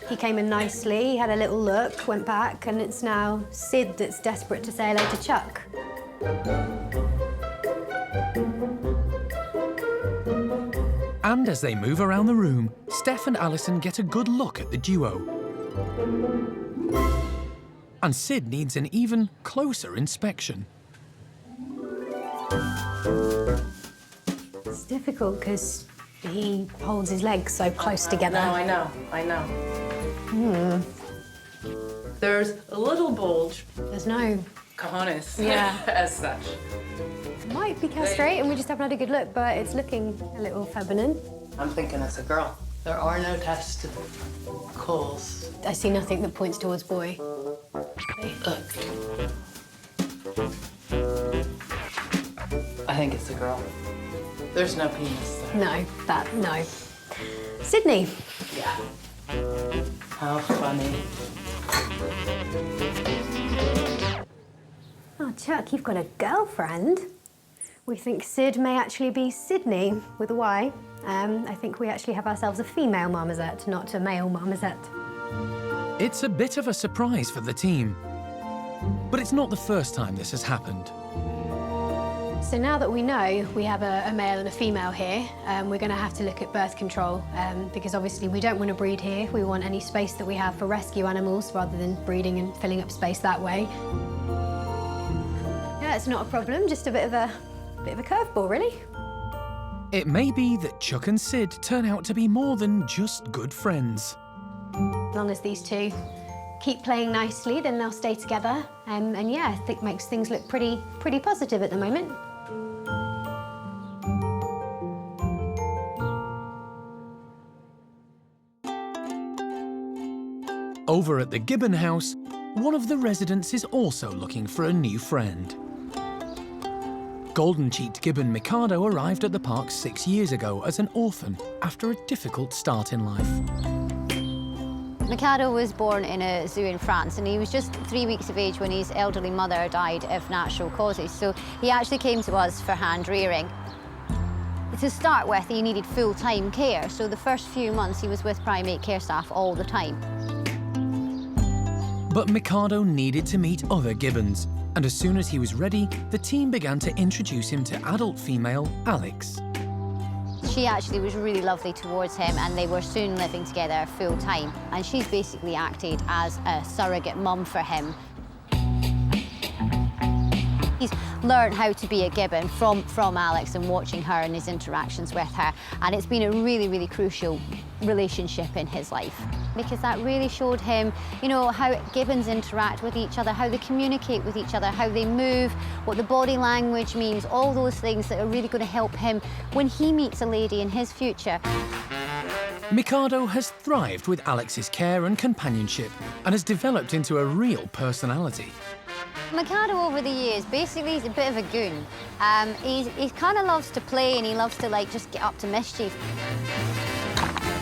he came in nicely, had a little look, went back, and it's now Sid that's desperate to say hello to Chuck. And as they move around the room, Steph and Alison get a good look at the duo. And Sid needs an even closer inspection. It's difficult because he holds his legs so close together. No, I know. There's a little bulge. There's no cojones, Yeah. as such. Might be castrate, and we just haven't had a good look, but it's looking a little feminine. I'm thinking it's a girl. There are no testicles. I see nothing that points towards boy. Look. I think it's a girl. There's no penis there. No. Sydney. Yeah. How funny. Oh, Chuck, you've got a girlfriend. We think Sid may actually be Sydney with a Y. I think we actually have ourselves a female marmoset, not a male marmoset. It's a bit of a surprise for the team. But it's not the first time this has happened. So now that we know we have a male and a female here, we're going to have to look at birth control because obviously we don't want to breed here. We want any space that we have for rescue animals rather than breeding and filling up space that way. Yeah, it's not a problem, just a bit of a curveball, really. It may be that Chuck and Sid turn out to be more than just good friends. As long as these two keep playing nicely, then they'll stay together. And yeah, I think makes things look pretty positive at the moment. Over at the Gibbon house, one of the residents is also looking for a new friend. Golden-cheeked gibbon Mikado arrived at the park 6 years ago as an orphan after a difficult start in life. Mikado was born in a zoo in France, and he was just 3 weeks of age when his elderly mother died of natural causes. So he actually came to us for hand rearing. To start with, he needed full-time care, so the first few months he was with primate care staff all the time. But Mikado needed to meet other gibbons, and as soon as he was ready, the team began to introduce him to adult female Alex. She actually was really lovely towards him, and they were soon living together full time. And she's basically acted as a surrogate mum for him. He's learned how to be a gibbon from Alex and watching her and his interactions with her. And it's been a really crucial relationship in his life, because that really showed him, you know, how gibbons interact with each other, how they communicate with each other, how they move, what the body language means, all those things that are really going to help him when he meets a lady in his future. Mikado has thrived with Alex's care and companionship and has developed into a real personality. Mikado over the years, basically he's a bit of a goon. He kind of loves to play, and he loves to just get up to mischief.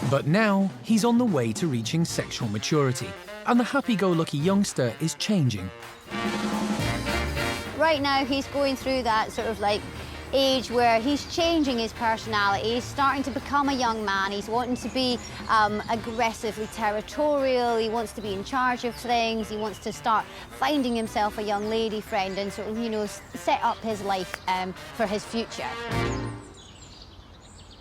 But now he's on the way to reaching sexual maturity, and the happy-go-lucky youngster is changing. Right now he's going through that sort of age where he's changing his personality. He's starting to become a young man. He's wanting to be aggressively territorial. He wants to be in charge of things. He wants to start finding himself a young lady friend and sort of, you know, set up his life for his future.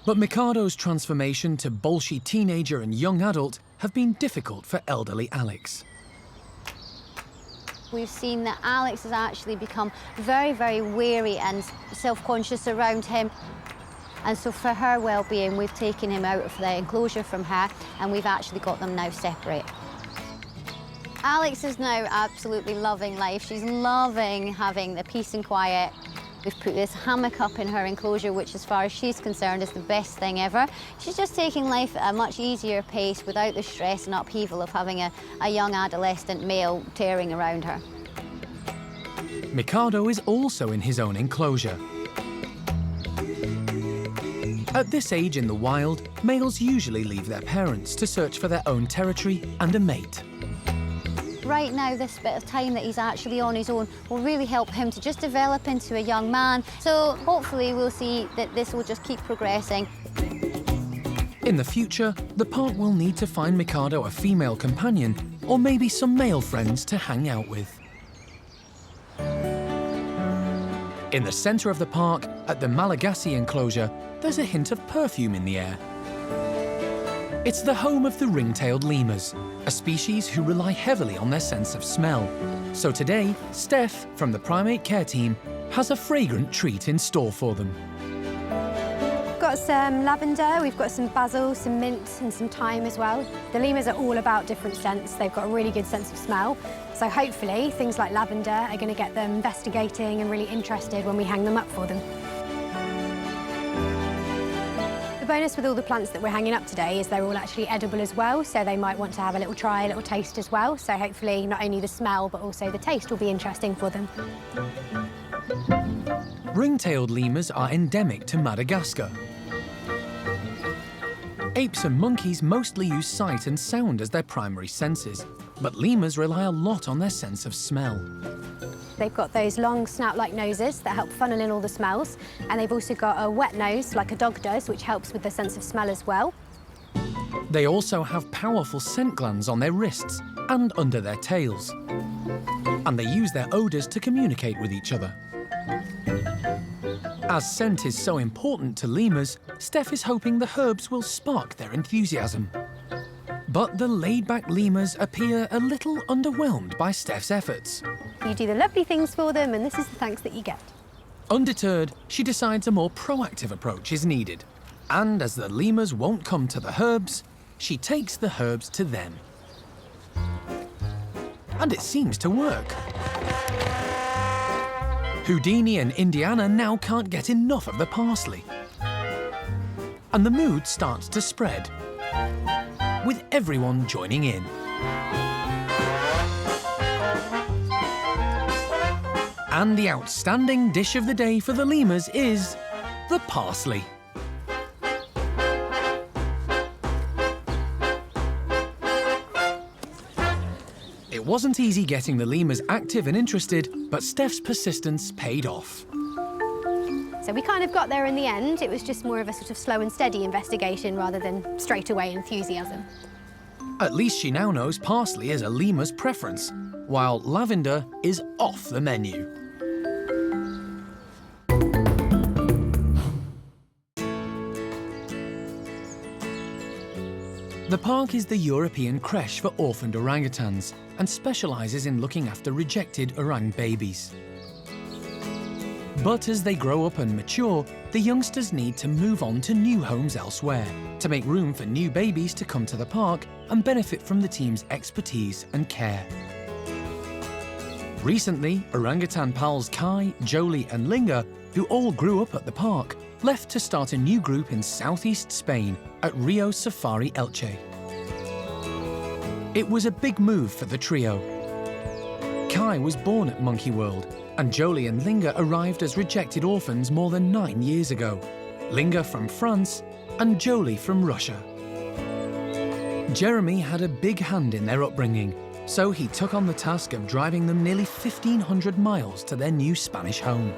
But Mikado's transformation to bolshy teenager and young adult have been difficult for elderly Alex. We've seen that Alex has actually become very wary and self-conscious around him. And so for her well-being, we've taken him out of the enclosure from her, and we've actually got them now separate. Alex is now absolutely loving life. She's loving having the peace and quiet. We've put this hammock up in her enclosure, which as far as she's concerned is the best thing ever. She's just taking life at a much easier pace without the stress and upheaval of having a young adolescent male tearing around her. Mikado is also in his own enclosure. At this age in the wild, males usually leave their parents to search for their own territory and a mate. Right now, this bit of time that he's actually on his own will really help him to just develop into a young man. So hopefully we'll see that this will just keep progressing. In the future, the park will need to find Mikado a female companion, or maybe some male friends to hang out with. In the centre of the park, at the Malagasy enclosure, there's a hint of perfume in the air. It's the home of the ring-tailed lemurs, a species who rely heavily on their sense of smell. So today, Steph, from the primate care team, has a fragrant treat in store for them. We've got some lavender, we've got some basil, some mint and some thyme as well. The lemurs are all about different scents. They've got a really good sense of smell. So hopefully things like lavender are going to get them investigating and really interested when we hang them up for them. The bonus with all the plants that we're hanging up today is they're all actually edible as well, so they might want to have a little try, a little taste as well. So hopefully not only the smell but also the taste will be interesting for them. Ring-tailed lemurs are endemic to Madagascar. Apes and monkeys mostly use sight and sound as their primary senses, but lemurs rely a lot on their sense of smell. They've got those long snout-like noses that help funnel in all the smells, and they've also got a wet nose, like a dog does, which helps with the sense of smell as well. They also have powerful scent glands on their wrists and under their tails. And they use their odours to communicate with each other. As scent is so important to lemurs, Steph is hoping the herbs will spark their enthusiasm. But the laid-back lemurs appear a little underwhelmed by Steph's efforts. You do the lovely things for them, and this is the thanks that you get. Undeterred, she decides a more proactive approach is needed. And as the lemurs won't come to the herbs, she takes the herbs to them. And it seems to work. Houdini and Indiana now can't get enough of the parsley. And the mood starts to spread, with everyone joining in. And the outstanding dish of the day for the lemurs is the parsley. It wasn't easy getting the lemurs active and interested, but Steph's persistence paid off. So we kind of got there in the end. It was just more of a sort of slow and steady investigation rather than straight away enthusiasm. At least she now knows parsley is a lemur's preference, while lavender is off the menu. The park is the European creche for orphaned orangutans and specialises in looking after rejected orang babies. But as they grow up and mature, the youngsters need to move on to new homes elsewhere to make room for new babies to come to the park and benefit from the team's expertise and care. Recently, orangutan pals Kai, Joly and Lingga, who all grew up at the park, left to start a new group in southeast Spain at Rio Safari Elche. It was a big move for the trio. Kai was born at Monkey World, and Joly and Lingga arrived as rejected orphans more than 9 years ago. Lingga from France and Joly from Russia. Jeremy had a big hand in their upbringing, so he took on the task of driving them nearly 1,500 miles to their new Spanish home.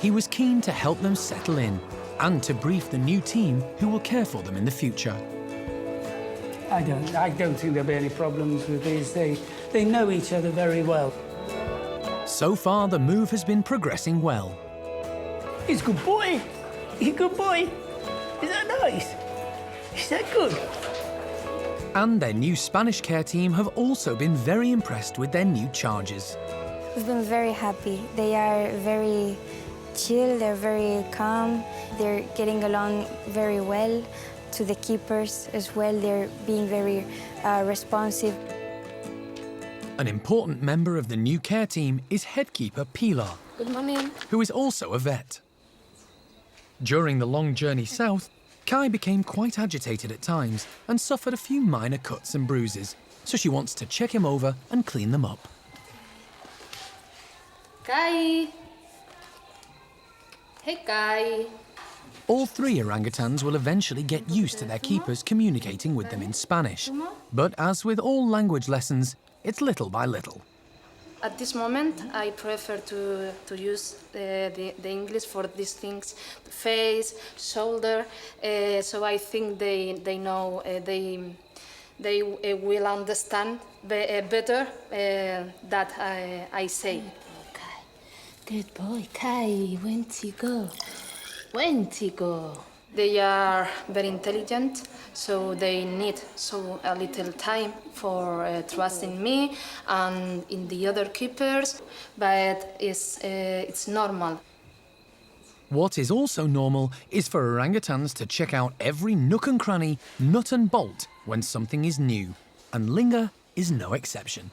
He was keen to help them settle in and to brief the new team who will care for them in the future. I don't think there'll be any problems with these. They know each other very well. So far, the move has been progressing well. He's a good boy. He's a good boy. Is that nice? Is that good? And their new Spanish care team have also been very impressed with their new charges. We've been very happy. They are very chill, they're very calm, they're getting along very well. To the keepers as well, they're being very responsive. An important member of the new care team is headkeeper Pilar, Good morning. who is also a vet. During the long journey south, Kai became quite agitated at times and suffered a few minor cuts and bruises, so she wants to check him over and clean them up. Kai. Hey, Kai. All 3 orangutans will eventually get used to their keepers communicating with them in Spanish. But as with all language lessons, it's little by little. At this moment, I prefer to use the English for these things, face, shoulder. So I think they know, they will understand better that I say. Good boy, Kai. Where'd he go? Where'd he go? They are very intelligent, so they need a little time for trusting me and in the other keepers, but it's normal. What is also normal is for orangutans to check out every nook and cranny, nut and bolt when something is new, and Lingga is no exception.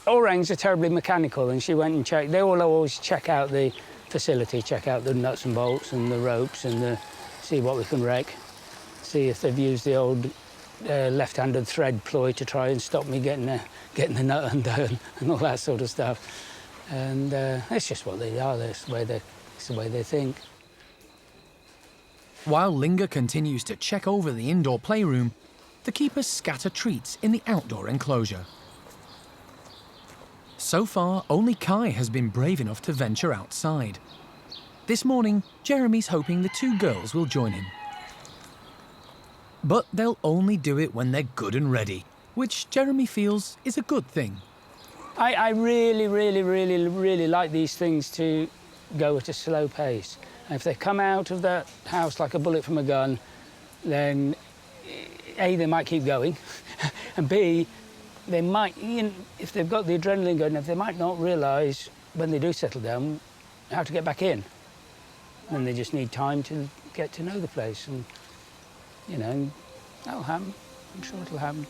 Orangs are terribly mechanical, and she went and checked. They will always check out the facility, check out the nuts and bolts and the ropes and see what we can wreck, see if they've used the old left-handed thread ploy to try and stop me getting the nut undone and all that sort of stuff. And it's just what they are. It's the way they think. While Lingga continues to check over the indoor playroom, the keepers scatter treats in the outdoor enclosure. So far, only Kai has been brave enough to venture outside. This morning, Jeremy's hoping the two girls will join him. But they'll only do it when they're good and ready, which Jeremy feels is a good thing. I really like these things to go at a slow pace. And if they come out of that house like a bullet from a gun, then A, they might keep going, and B, they might, if they've got the adrenaline going, they might not realise when they do settle down how to get back in. And they just need time to get to know the place, and that'll happen. I'm sure it'll happen.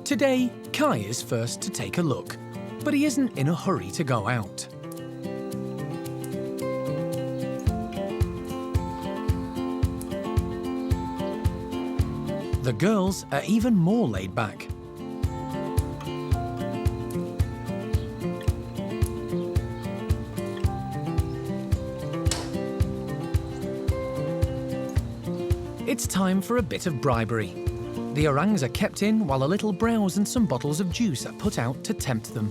Today, Kai is first to take a look, but he isn't in a hurry to go out. The girls are even more laid back. It's time for a bit of bribery. The orangs are kept in while a little browse and some bottles of juice are put out to tempt them.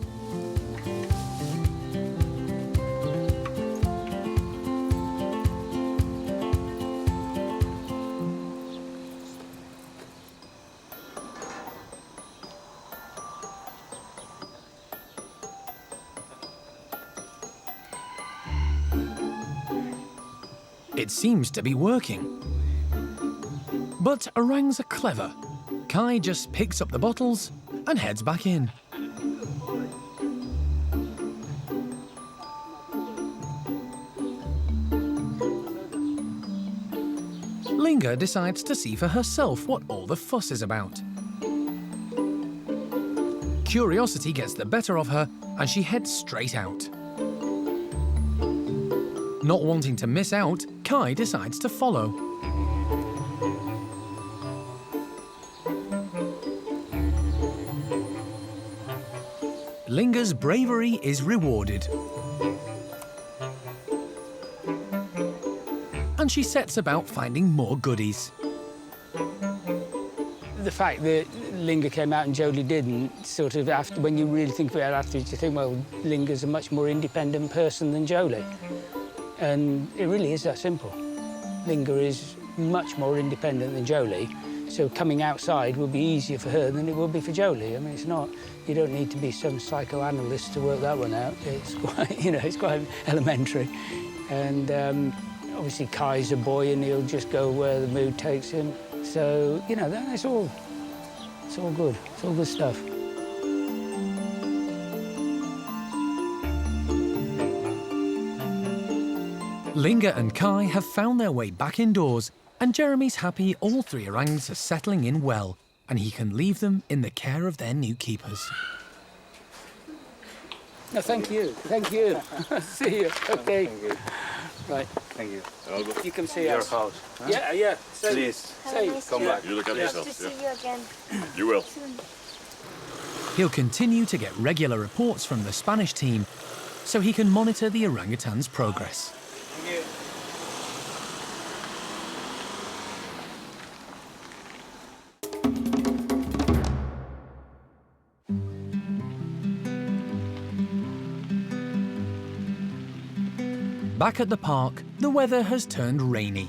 It seems to be working. But orangs are clever. Kai just picks up the bottles and heads back in. Lingga decides to see for herself what all the fuss is about. Curiosity gets the better of her and she heads straight out. Not wanting to miss out, Kai decides to follow. Lingga's bravery is rewarded. And she sets about finding more goodies. The fact that Lingga came out and Joly didn't, sort of, after, when you really think about it afterwards, you think, well, Lingga's a much more independent person than Joly. And it really is that simple. Lingga is much more independent than Joly, so coming outside will be easier for her than it will be for Joly. I mean, it's not, you don't need to be some psychoanalyst to work that one out. It's quite, it's quite elementary. And obviously Kai's a boy and he'll just go where the mood takes him. So, it's all good. It's all good stuff. Lingga and Kai have found their way back indoors, and Jeremy's happy all three orangs are settling in well, and he can leave them in the care of their new keepers. No, thank you. Thank you. See you. Okay. Thank you. Right. Thank you. You can see your us. house. Huh? Yeah. Please. Come back. You look after yourself. Nice to see you again. You will. He'll continue to get regular reports from the Spanish team, so he can monitor the orangutans' progress. Thank you. Back at the park, the weather has turned rainy.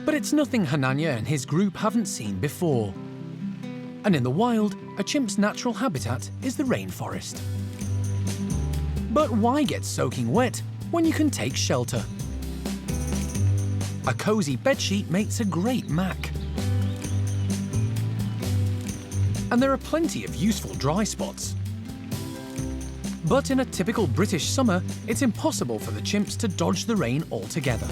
But it's nothing Hananya and his group haven't seen before. And in the wild, a chimp's natural habitat is the rainforest. But why get soaking wet when you can take shelter? A cosy bedsheet makes a great mac. And there are plenty of useful dry spots. But in a typical British summer, it's impossible for the chimps to dodge the rain altogether.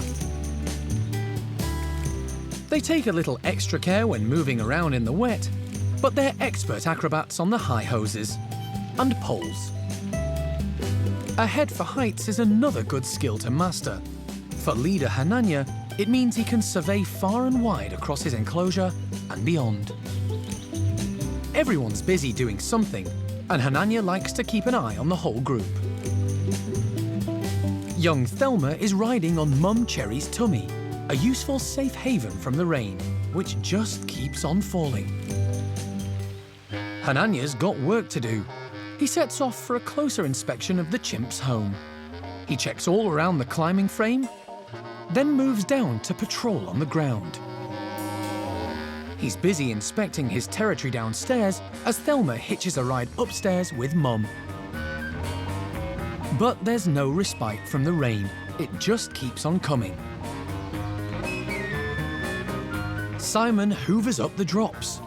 They take a little extra care when moving around in the wet, but they're expert acrobats on the high hoses and poles. A head for heights is another good skill to master. For leader Hananya, it means he can survey far and wide across his enclosure and beyond. Everyone's busy doing something, and Hananya likes to keep an eye on the whole group. Young Thelma is riding on Mum Cherry's tummy, a useful safe haven from the rain, which just keeps on falling. Hananya's got work to do. He sets off for a closer inspection of the chimp's home. He checks all around the climbing frame, then moves down to patrol on the ground. He's busy inspecting his territory downstairs as Thelma hitches a ride upstairs with Mum. But there's no respite from the rain. It just keeps on coming. Simon hoovers up the drops.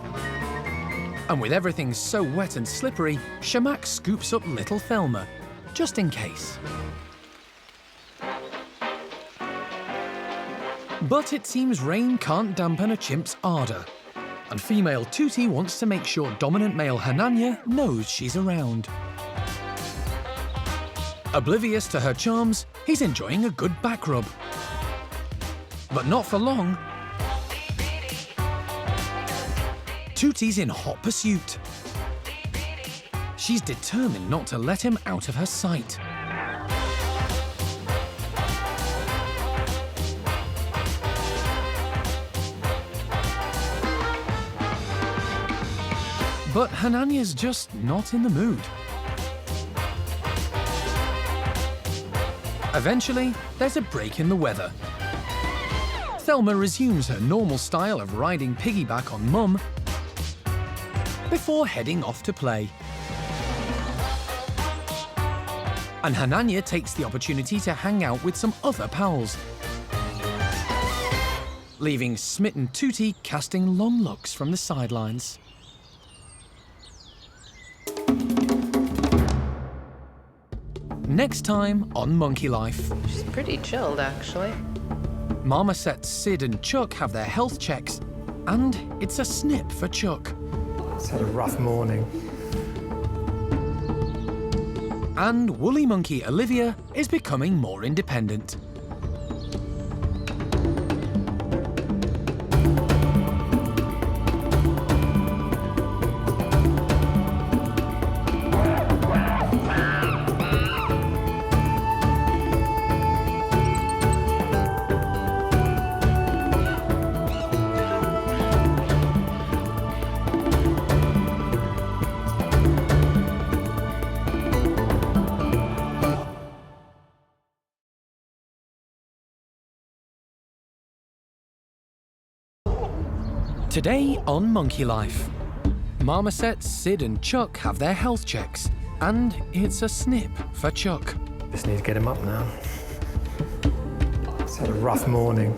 And with everything so wet and slippery, Shamak scoops up little Thelma, just in case. But it seems rain can't dampen a chimp's ardour, and female Tootie wants to make sure dominant male Hananya knows she's around. Oblivious to her charms, he's enjoying a good back rub. But not for long. Tootie's in hot pursuit. She's determined not to let him out of her sight. But Hananya's just not in the mood. Eventually, there's a break in the weather. Thelma resumes her normal style of riding piggyback on Mum before heading off to play. And Hananya takes the opportunity to hang out with some other pals, leaving smitten Tootie casting long looks from the sidelines. Next time on Monkey Life. She's pretty chilled, actually. Marmosets Sid and Chuck have their health checks, and it's a snip for Chuck. It's had a rough morning. And woolly monkey Olivia is becoming more independent. Today on Monkey Life, Marmosets Sid and Chuck have their health checks, and it's a snip for Chuck. Just need to get him up now. It's had a rough morning.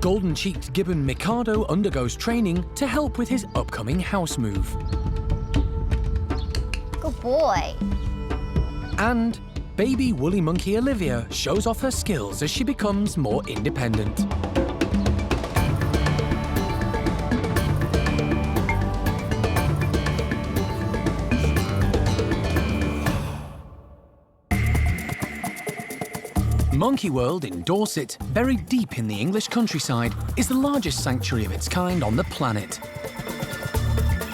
Golden-cheeked gibbon Mikado undergoes training to help with his upcoming house move. Good boy. And baby woolly monkey Olivia shows off her skills as she becomes more independent. Monkey World in Dorset, buried deep in the English countryside, is the largest sanctuary of its kind on the planet.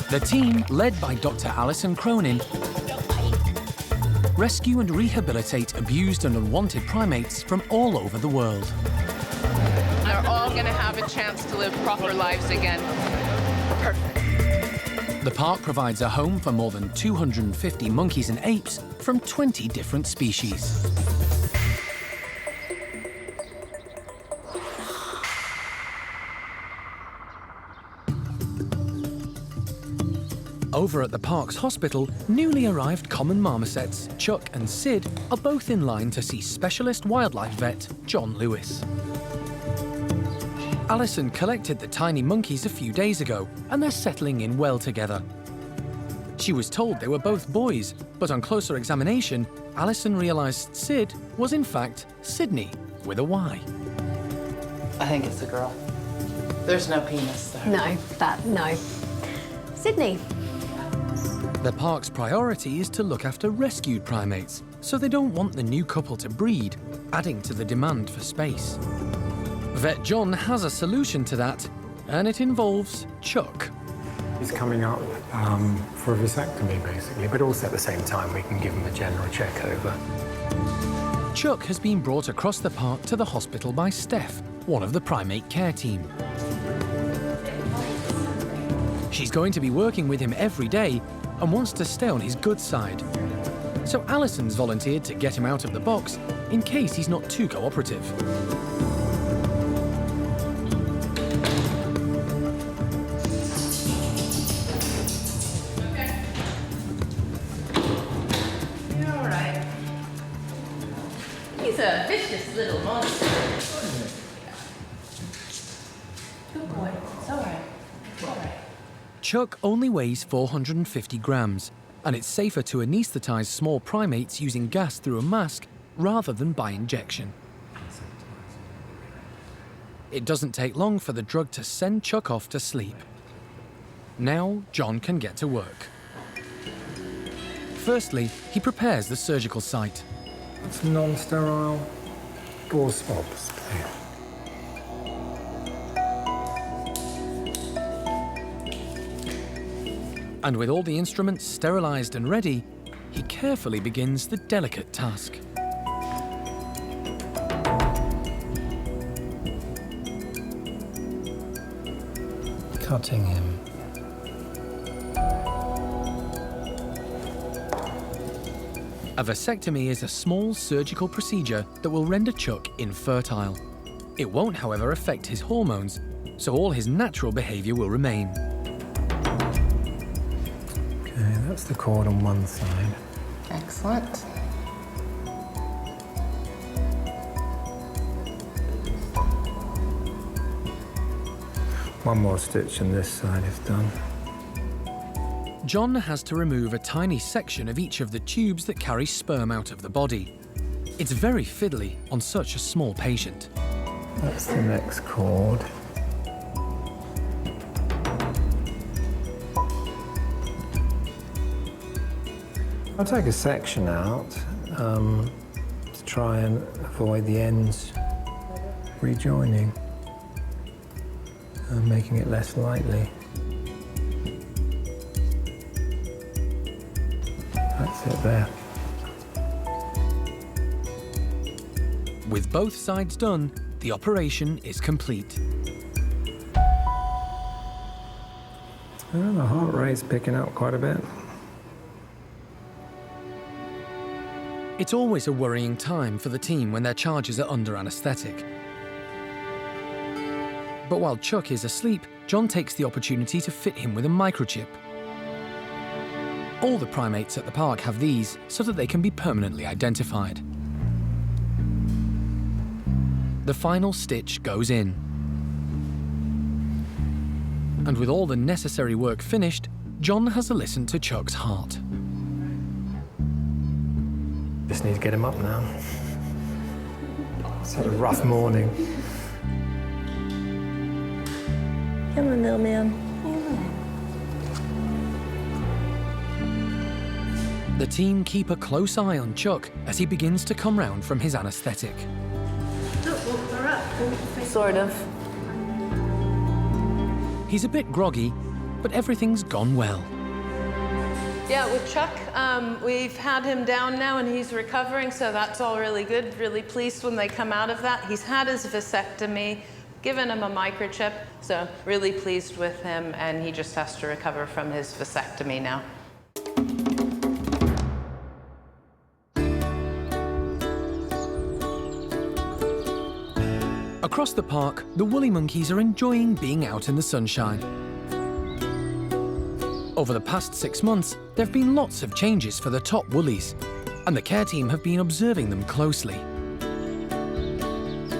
The team, led by Dr. Alison Cronin, rescue and rehabilitate abused and unwanted primates from all over the world. They're all going to have a chance to live proper lives again. Perfect. The park provides a home for more than 250 monkeys and apes from 20 different species. Over at the park's hospital, newly arrived common marmosets, Chuck and Sid, are both in line to see specialist wildlife vet John Lewis. Alison collected the tiny monkeys a few days ago, and they're settling in well together. She was told they were both boys, but on closer examination, Alison realised Sid was in fact Sydney, with a Y. I think it's a girl. There's no penis there. No. Sydney. The park's priority is to look after rescued primates, so they don't want the new couple to breed, adding to the demand for space. Vet John has a solution to that, and it involves Chuck. He's coming up for a vasectomy, basically, but also at the same time we can give him a general check over. Chuck has been brought across the park to the hospital by Steph, one of the primate care team. She's going to be working with him every day and wants to stay on his good side. So Alison's volunteered to get him out of the box in case he's not too cooperative. All right. He's a vicious little monster. Good boy. It's all right. It's all right. Chuck only weighs 450 grams, and it's safer to anaesthetize small primates using gas through a mask rather than by injection. It doesn't take long for the drug to send Chuck off to sleep. Now John can get to work. Firstly, he prepares the surgical site. It's non-sterile gauze swabs, please. And with all the instruments sterilised and ready, he carefully begins the delicate task. Cutting him. A vasectomy is a small surgical procedure that will render Chuck infertile. It won't, however, affect his hormones, so all his natural behaviour will remain. Okay, that's the cord on one side. Excellent. One more stitch and this side is done. John has to remove a tiny section of each of the tubes that carry sperm out of the body. It's very fiddly on such a small patient. That's the next cord. I'll take a section out to try and avoid the ends rejoining and making it less lightly. That's it there. With both sides done, the operation is complete. Well, the heart rate's picking up quite a bit. It's always a worrying time for the team when their charges are under anaesthetic. But while Chuck is asleep, John takes the opportunity to fit him with a microchip. All the primates at the park have these so that they can be permanently identified. The final stitch goes in. And with all the necessary work finished, John has a listen to Chuck's heart. Just need to get him up now. It's had a rough morning. Come on, little man. The team keep a close eye on Chuck as he begins to come round from his anaesthetic. Sort of. He's a bit groggy, but everything's gone well. Yeah, with Chuck, we've had him down now and he's recovering, so that's all really good. Really pleased when they come out of that. He's had his vasectomy, given him a microchip, so really pleased with him, and he just has to recover from his vasectomy now. Across the park, the woolly monkeys are enjoying being out in the sunshine. Over the past 6 months, there have been lots of changes for the top woolies, and the care team have been observing them closely.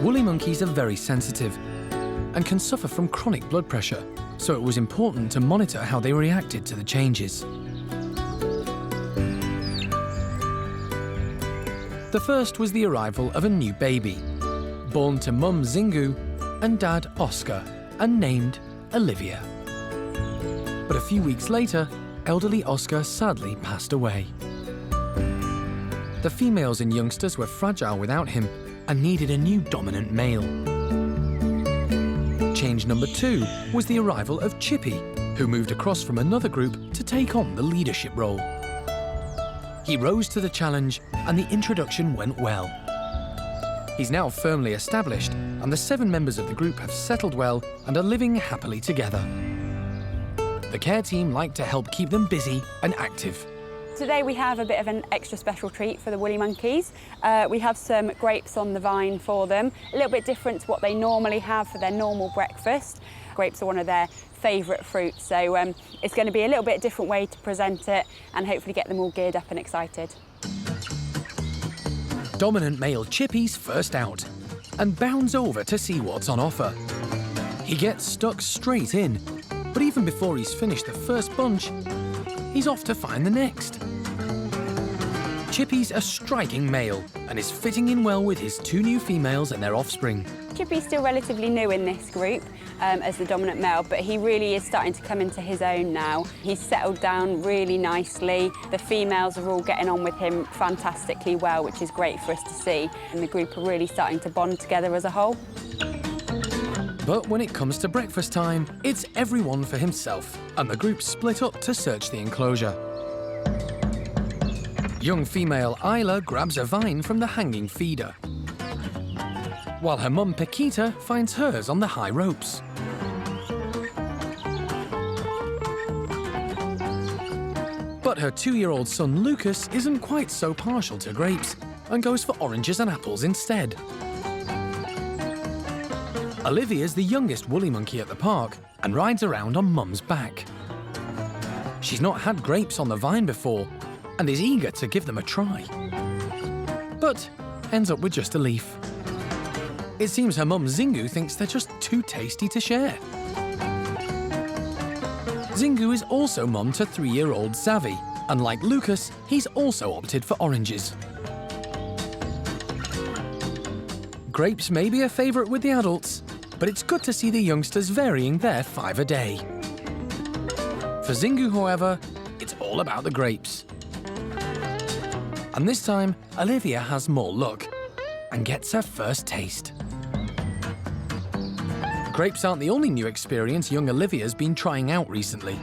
Woolly monkeys are very sensitive and can suffer from chronic blood pressure, so it was important to monitor how they reacted to the changes. The first was the arrival of a new baby, born to mum Zingu and dad Oscar, and named Olivia. But a few weeks later, elderly Oscar sadly passed away. The females and youngsters were fragile without him and needed a new dominant male. Change number 2 was the arrival of Chippy, who moved across from another group to take on the leadership role. He rose to the challenge and the introduction went well. He's now firmly established, and the 7 members of the group have settled well and are living happily together. The care team like to help keep them busy and active. Today we have a bit of an extra special treat for the woolly monkeys. We have some grapes on the vine for them, a little bit different to what they normally have for their normal breakfast. Grapes are one of their favourite fruits, so it's going to be a little bit different way to present it and hopefully get them all geared up and excited. Dominant male Chippy's first out and bounds over to see what's on offer. He gets stuck straight in, but even before he's finished the first bunch, he's off to find the next. Chippy's a striking male and is fitting in well with his 2 new females and their offspring. Chippy's still relatively new in this group as the dominant male, but he really is starting to come into his own now. He's settled down really nicely. The females are all getting on with him fantastically well, which is great for us to see. And the group are really starting to bond together as a whole. But when it comes to breakfast time, it's everyone for himself, and the group split up to search the enclosure. Young female Isla grabs a vine from the hanging feeder, while her mum Paquita finds hers on the high ropes. But her 2-year-old son Lucas isn't quite so partial to grapes and goes for oranges and apples instead. Olivia's the youngest woolly monkey at the park and rides around on mum's back. She's not had grapes on the vine before and is eager to give them a try, but ends up with just a leaf. It seems her mum Zingu thinks they're just too tasty to share. Zingu is also mum to 3-year-old Zavi, and like Lucas, he's also opted for oranges. Grapes may be a favourite with the adults, but it's good to see the youngsters varying their 5 a day. For Zingu, however, it's all about the grapes. And this time, Olivia has more luck and gets her first taste. Grapes aren't the only new experience young Olivia's been trying out recently.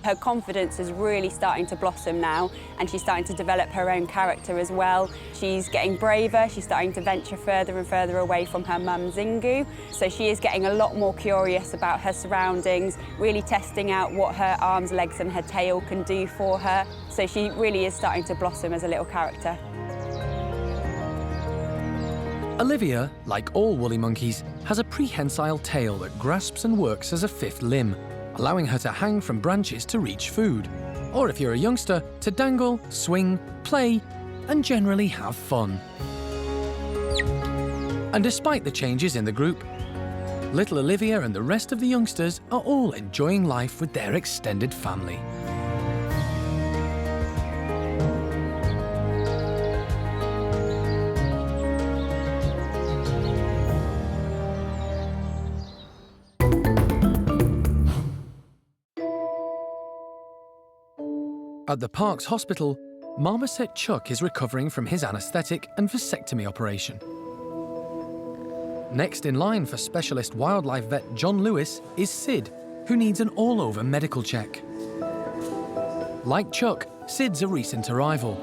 Her confidence is really starting to blossom now, and she's starting to develop her own character as well. She's getting braver, she's starting to venture further and further away from her mum Zingu. So she is getting a lot more curious about her surroundings, really testing out what her arms, legs and her tail can do for her. So she really is starting to blossom as a little character. Olivia, like all woolly monkeys, has a prehensile tail that grasps and works as a 5th limb, allowing her to hang from branches to reach food, or if you're a youngster, to dangle, swing, play, and generally have fun. And despite the changes in the group, little Olivia and the rest of the youngsters are all enjoying life with their extended family. At the park's hospital, Marmoset Chuck is recovering from his anaesthetic and vasectomy operation. Next in line for specialist wildlife vet John Lewis is Sid, who needs an all-over medical check. Like Chuck, Sid's a recent arrival.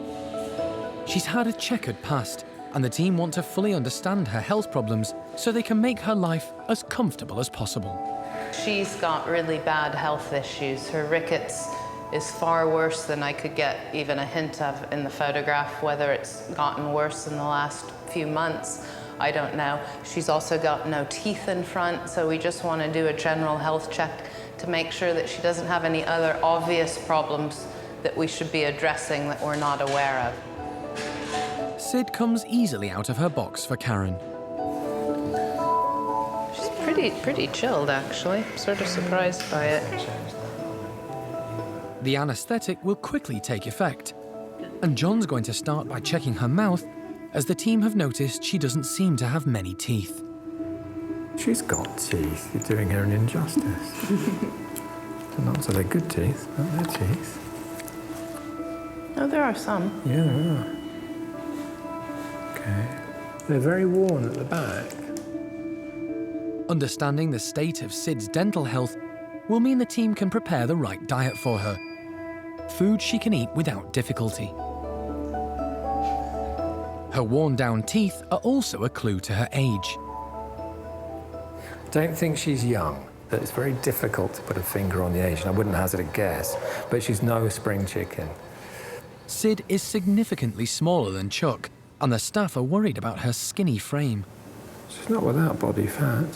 She's had a checkered past, and the team want to fully understand her health problems so they can make her life as comfortable as possible. She's got really bad health issues. Her rickets is far worse than I could get even a hint of in the photograph. Whether it's gotten worse in the last few months, I don't know. She's also got no teeth in front, so we just want to do a general health check to make sure that she doesn't have any other obvious problems that we should be addressing that we're not aware of. Sid comes easily out of her box for Karen. She's pretty chilled, actually. Sort of surprised by it. The anaesthetic will quickly take effect, and John's going to start by checking her mouth, as the team have noticed she doesn't seem to have many teeth. She's got teeth. You're doing her an injustice. Not so they're good teeth, but they're teeth. Oh, there are some. Yeah, there are. Okay. They're very worn at the back. Understanding the state of Sid's dental health will mean the team can prepare the right diet for her. Food she can eat without difficulty. Her worn-down teeth are also a clue to her age. Don't think she's young. But it's very difficult to put a finger on the age, and I wouldn't hazard a guess, but she's no spring chicken. Sid is significantly smaller than Chuck, and the staff are worried about her skinny frame. She's not without body fat.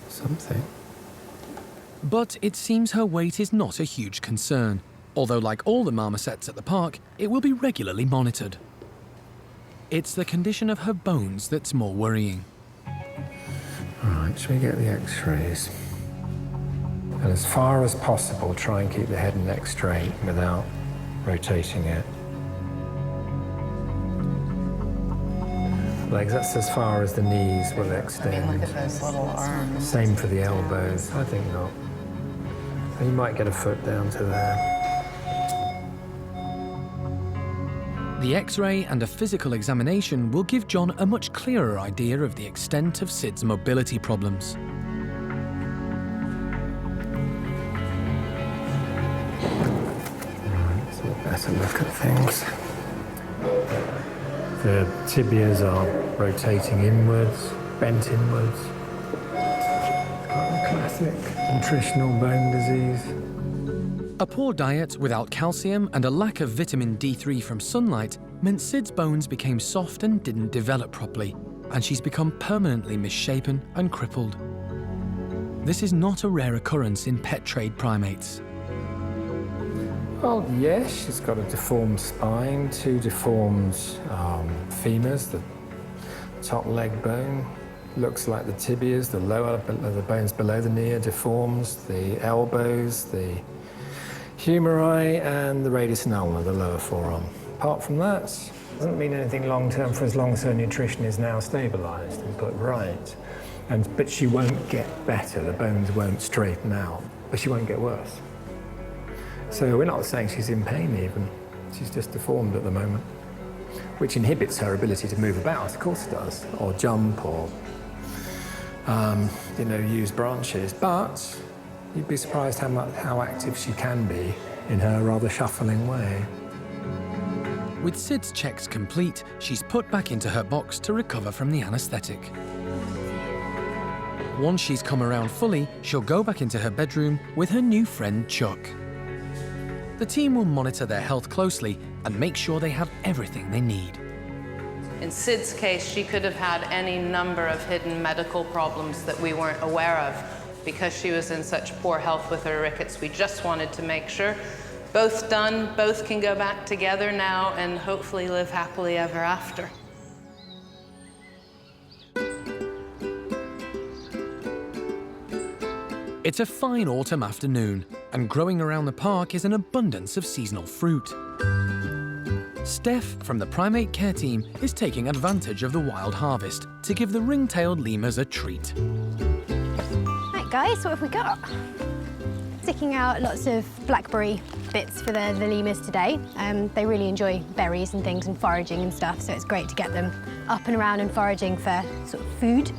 Something. But it seems her weight is not a huge concern, although like all the marmosets at the park, it will be regularly monitored. It's the condition of her bones that's more worrying. All right, shall we get the x-rays? And as far as possible, try and keep the head and neck straight without rotating it. Legs, that's as far as the knees will extend. I mean, look at those little arms. Same for the elbows. I think not. You might get a foot down to there. The X-ray and a physical examination will give John a much clearer idea of the extent of Sid's mobility problems. Right, so a better look at things. The tibias are rotating inwards, bent inwards. Quite a classic nutritional bone disease. A poor diet without calcium and a lack of vitamin D3 from sunlight meant Sid's bones became soft and didn't develop properly, and she's become permanently misshapen and crippled. This is not a rare occurrence in pet trade primates. Well, yes, she's got a deformed spine, two deformed femurs, the top leg bone looks like the tibias, the bones below the knee are deformed, the elbows, the humeri, and the radius and ulna, the lower forearm. Apart from that, doesn't mean anything long-term for as long as her nutrition is now stabilised and put right. But she won't get better, the bones won't straighten out, but she won't get worse. So we're not saying she's in pain even, she's just deformed at the moment, which inhibits her ability to move about, of course it does, or jump, or use branches, but you'd be surprised how active she can be in her rather shuffling way. With Sid's checks complete, she's put back into her box to recover from the anaesthetic. Once she's come around fully, she'll go back into her bedroom with her new friend Chuck. The team will monitor their health closely and make sure they have everything they need. In Sid's case, she could have had any number of hidden medical problems that we weren't aware of. Because she was in such poor health with her rickets, we just wanted to make sure. Both done, both can go back together now and hopefully live happily ever after. It's a fine autumn afternoon, and growing around the park is an abundance of seasonal fruit. Steph from the primate care team is taking advantage of the wild harvest to give the ring-tailed lemurs a treat. Right guys, what have we got? Sticking out lots of blackberry bits for the lemurs today. They really enjoy berries and things and foraging and stuff, so it's great to get them up and around and foraging for sort of food.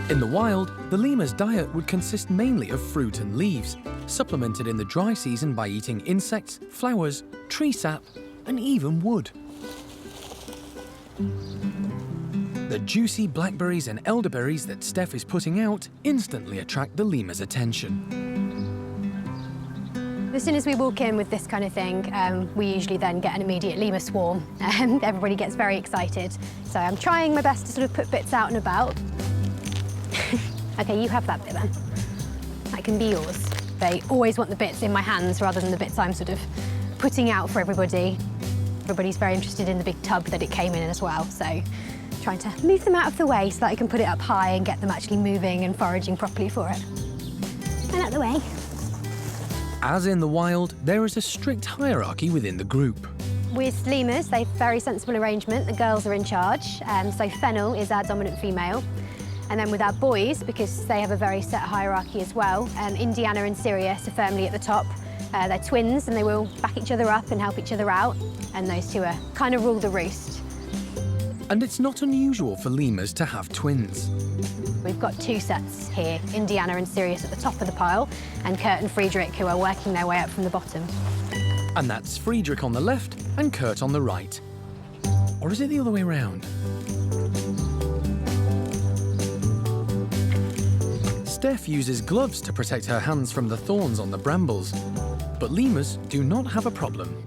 In the wild, the lemur's diet would consist mainly of fruit and leaves, supplemented in the dry season by eating insects, flowers, tree sap, and even wood. The juicy blackberries and elderberries that Steph is putting out instantly attract the lemur's attention. As soon as we walk in with this kind of thing, we usually then get an immediate lemur swarm. Everybody gets very excited. So I'm trying my best to sort of put bits out and about. Okay, you have that bit then. can be yours. They always want the bits in my hands rather than the bits I'm sort of putting out for everybody. Everybody's very interested in the big tub that it came in as well, so trying to move them out of the way so that I can put it up high and get them actually moving and foraging properly for it. And out the way. As in the wild, there is a strict hierarchy within the group. With lemurs, they've very sensible arrangement. The girls are in charge, so Fennel is our dominant female. And then with our boys, because they have a very set hierarchy as well, Indiana and Sirius are firmly at the top. They're twins and they will back each other up and help each other out, and those two are kind of rule the roost. And it's not unusual for lemurs to have twins. We've got two sets here, Indiana and Sirius at the top of the pile, and Kurt and Friedrich, who are working their way up from the bottom. And that's Friedrich on the left and Kurt on the right. Or is it the other way around? Steph uses gloves to protect her hands from the thorns on the brambles. But lemurs do not have a problem.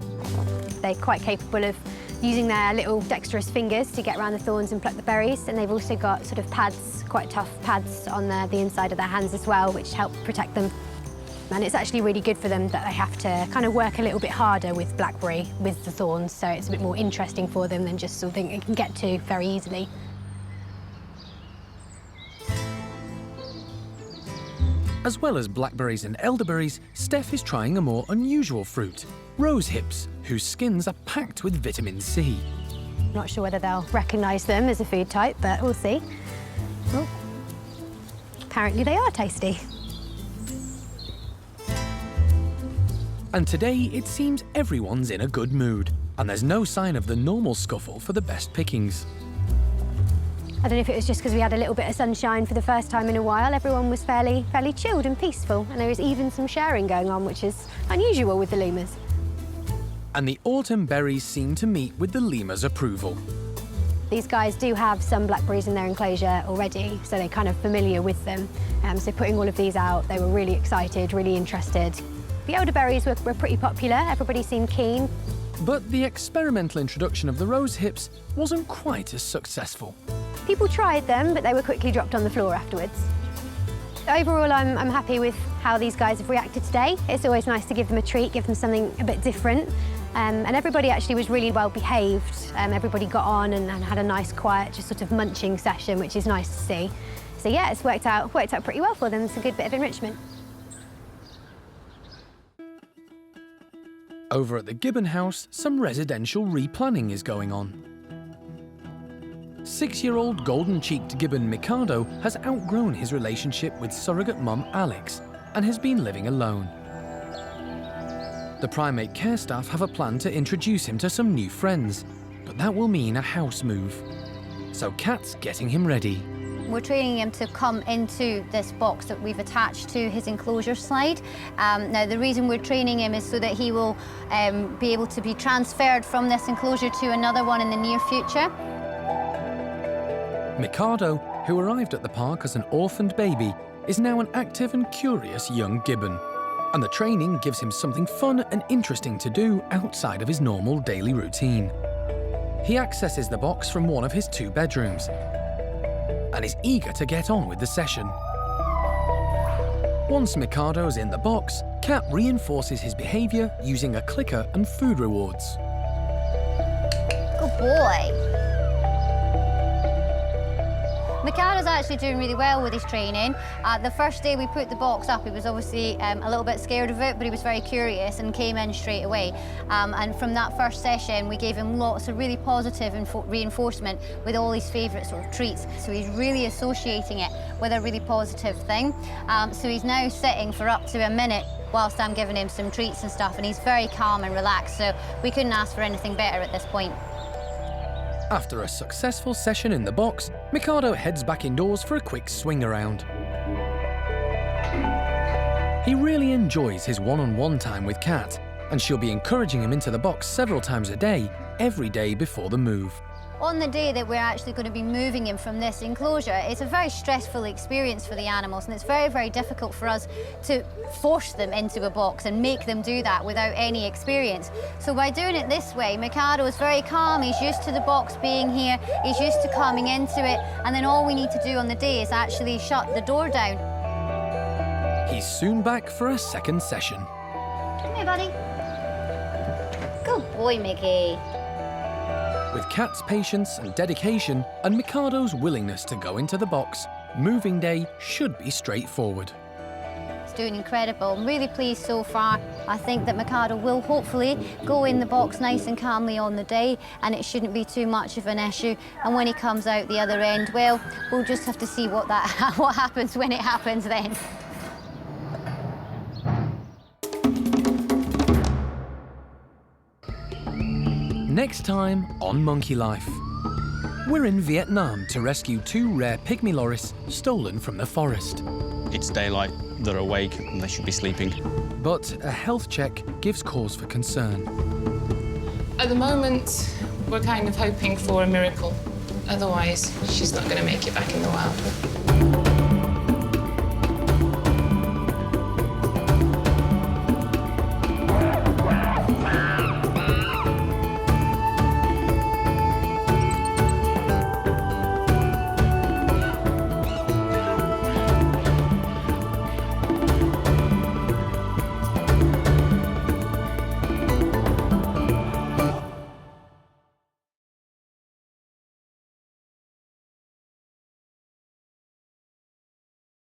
They're quite capable of using their little dexterous fingers to get around the thorns and pluck the berries, and they've also got sort of pads, quite tough pads on the inside of their hands as well, which help protect them. And it's actually really good for them that they have to kind of work a little bit harder with blackberry, with the thorns, so it's a bit more interesting for them than just something they can get to very easily. As well as blackberries and elderberries, Steph is trying a more unusual fruit, rose hips, whose skins are packed with vitamin C. Not sure whether they'll recognise them as a food type, but we'll see. Oh. Apparently they are tasty. And today, it seems everyone's in a good mood, and there's no sign of the normal scuffle for the best pickings. I don't know if it was just because we had a little bit of sunshine for the first time in a while. Everyone was fairly chilled and peaceful, and there was even some sharing going on, which is unusual with the lemurs. And the autumn berries seem to meet with the lemurs' approval. These guys do have some blackberries in their enclosure already, so they're kind of familiar with them. So putting all of these out, they were really excited, really interested. The elderberries were pretty popular. Everybody seemed keen. But the experimental introduction of the rose hips wasn't quite as successful. People tried them, but they were quickly dropped on the floor afterwards. Overall, I'm happy with how these guys have reacted today. It's always nice to give them a treat, give them something a bit different. And everybody actually was really well behaved. Everybody got on and had a nice, quiet, just sort of munching session, which is nice to see. So yeah, it's worked out pretty well for them. It's a good bit of enrichment. Over at the Gibbon house, some residential replanning is going on. 6-year-old golden-cheeked Gibbon Mikado has outgrown his relationship with surrogate mum Alex and has been living alone. The primate care staff have a plan to introduce him to some new friends, but that will mean a house move. So Kat's getting him ready. We're training him to come into this box that we've attached to his enclosure slide. Now, the reason we're training him is so that he will be able to be transferred from this enclosure to another one in the near future. Mikado, who arrived at the park as an orphaned baby, is now an active and curious young gibbon. And the training gives him something fun and interesting to do outside of his normal daily routine. He accesses the box from one of his 2 bedrooms and is eager to get on with the session. Once Mikado's in the box, Kat reinforces his behaviour using a clicker and food rewards. Good boy. Mikado's actually doing really well with his training. The first day we put the box up, he was obviously a little bit scared of it, but he was very curious and came in straight away. And from that first session, we gave him lots of really positive reinforcement with all his favourite sort of treats. So he's really associating it with a really positive thing. So he's now sitting for up to a minute whilst I'm giving him some treats and stuff, and he's very calm and relaxed, so we couldn't ask for anything better at this point. After a successful session in the box, Mikado heads back indoors for a quick swing around. He really enjoys his one-on-one time with Kat, and she'll be encouraging him into the box several times a day, every day before the move. On the day that we're actually going to be moving him from this enclosure, it's a very stressful experience for the animals, and it's very, very difficult for us to force them into a box and make them do that without any experience. So by doing it this way, Mikado is very calm, he's used to the box being here, he's used to coming into it, and then all we need to do on the day is actually shut the door down. he's soon back for a second session. Come here, buddy. Good boy, Mickey. With Kat's patience and dedication and Mikado's willingness to go into the box, moving day should be straightforward. It's doing incredible. I'm really pleased so far. I think that Mikado will hopefully go in the box nice and calmly on the day, and it shouldn't be too much of an issue. And when he comes out the other end, well, we'll just have to see what happens when it happens then. Next time on Monkey Life. We're in Vietnam to rescue 2 rare pygmy loris stolen from the forest. It's daylight, they're awake, and they should be sleeping. But a health check gives cause for concern. At the moment, we're kind of hoping for a miracle. Otherwise, she's not going to make it back in the wild.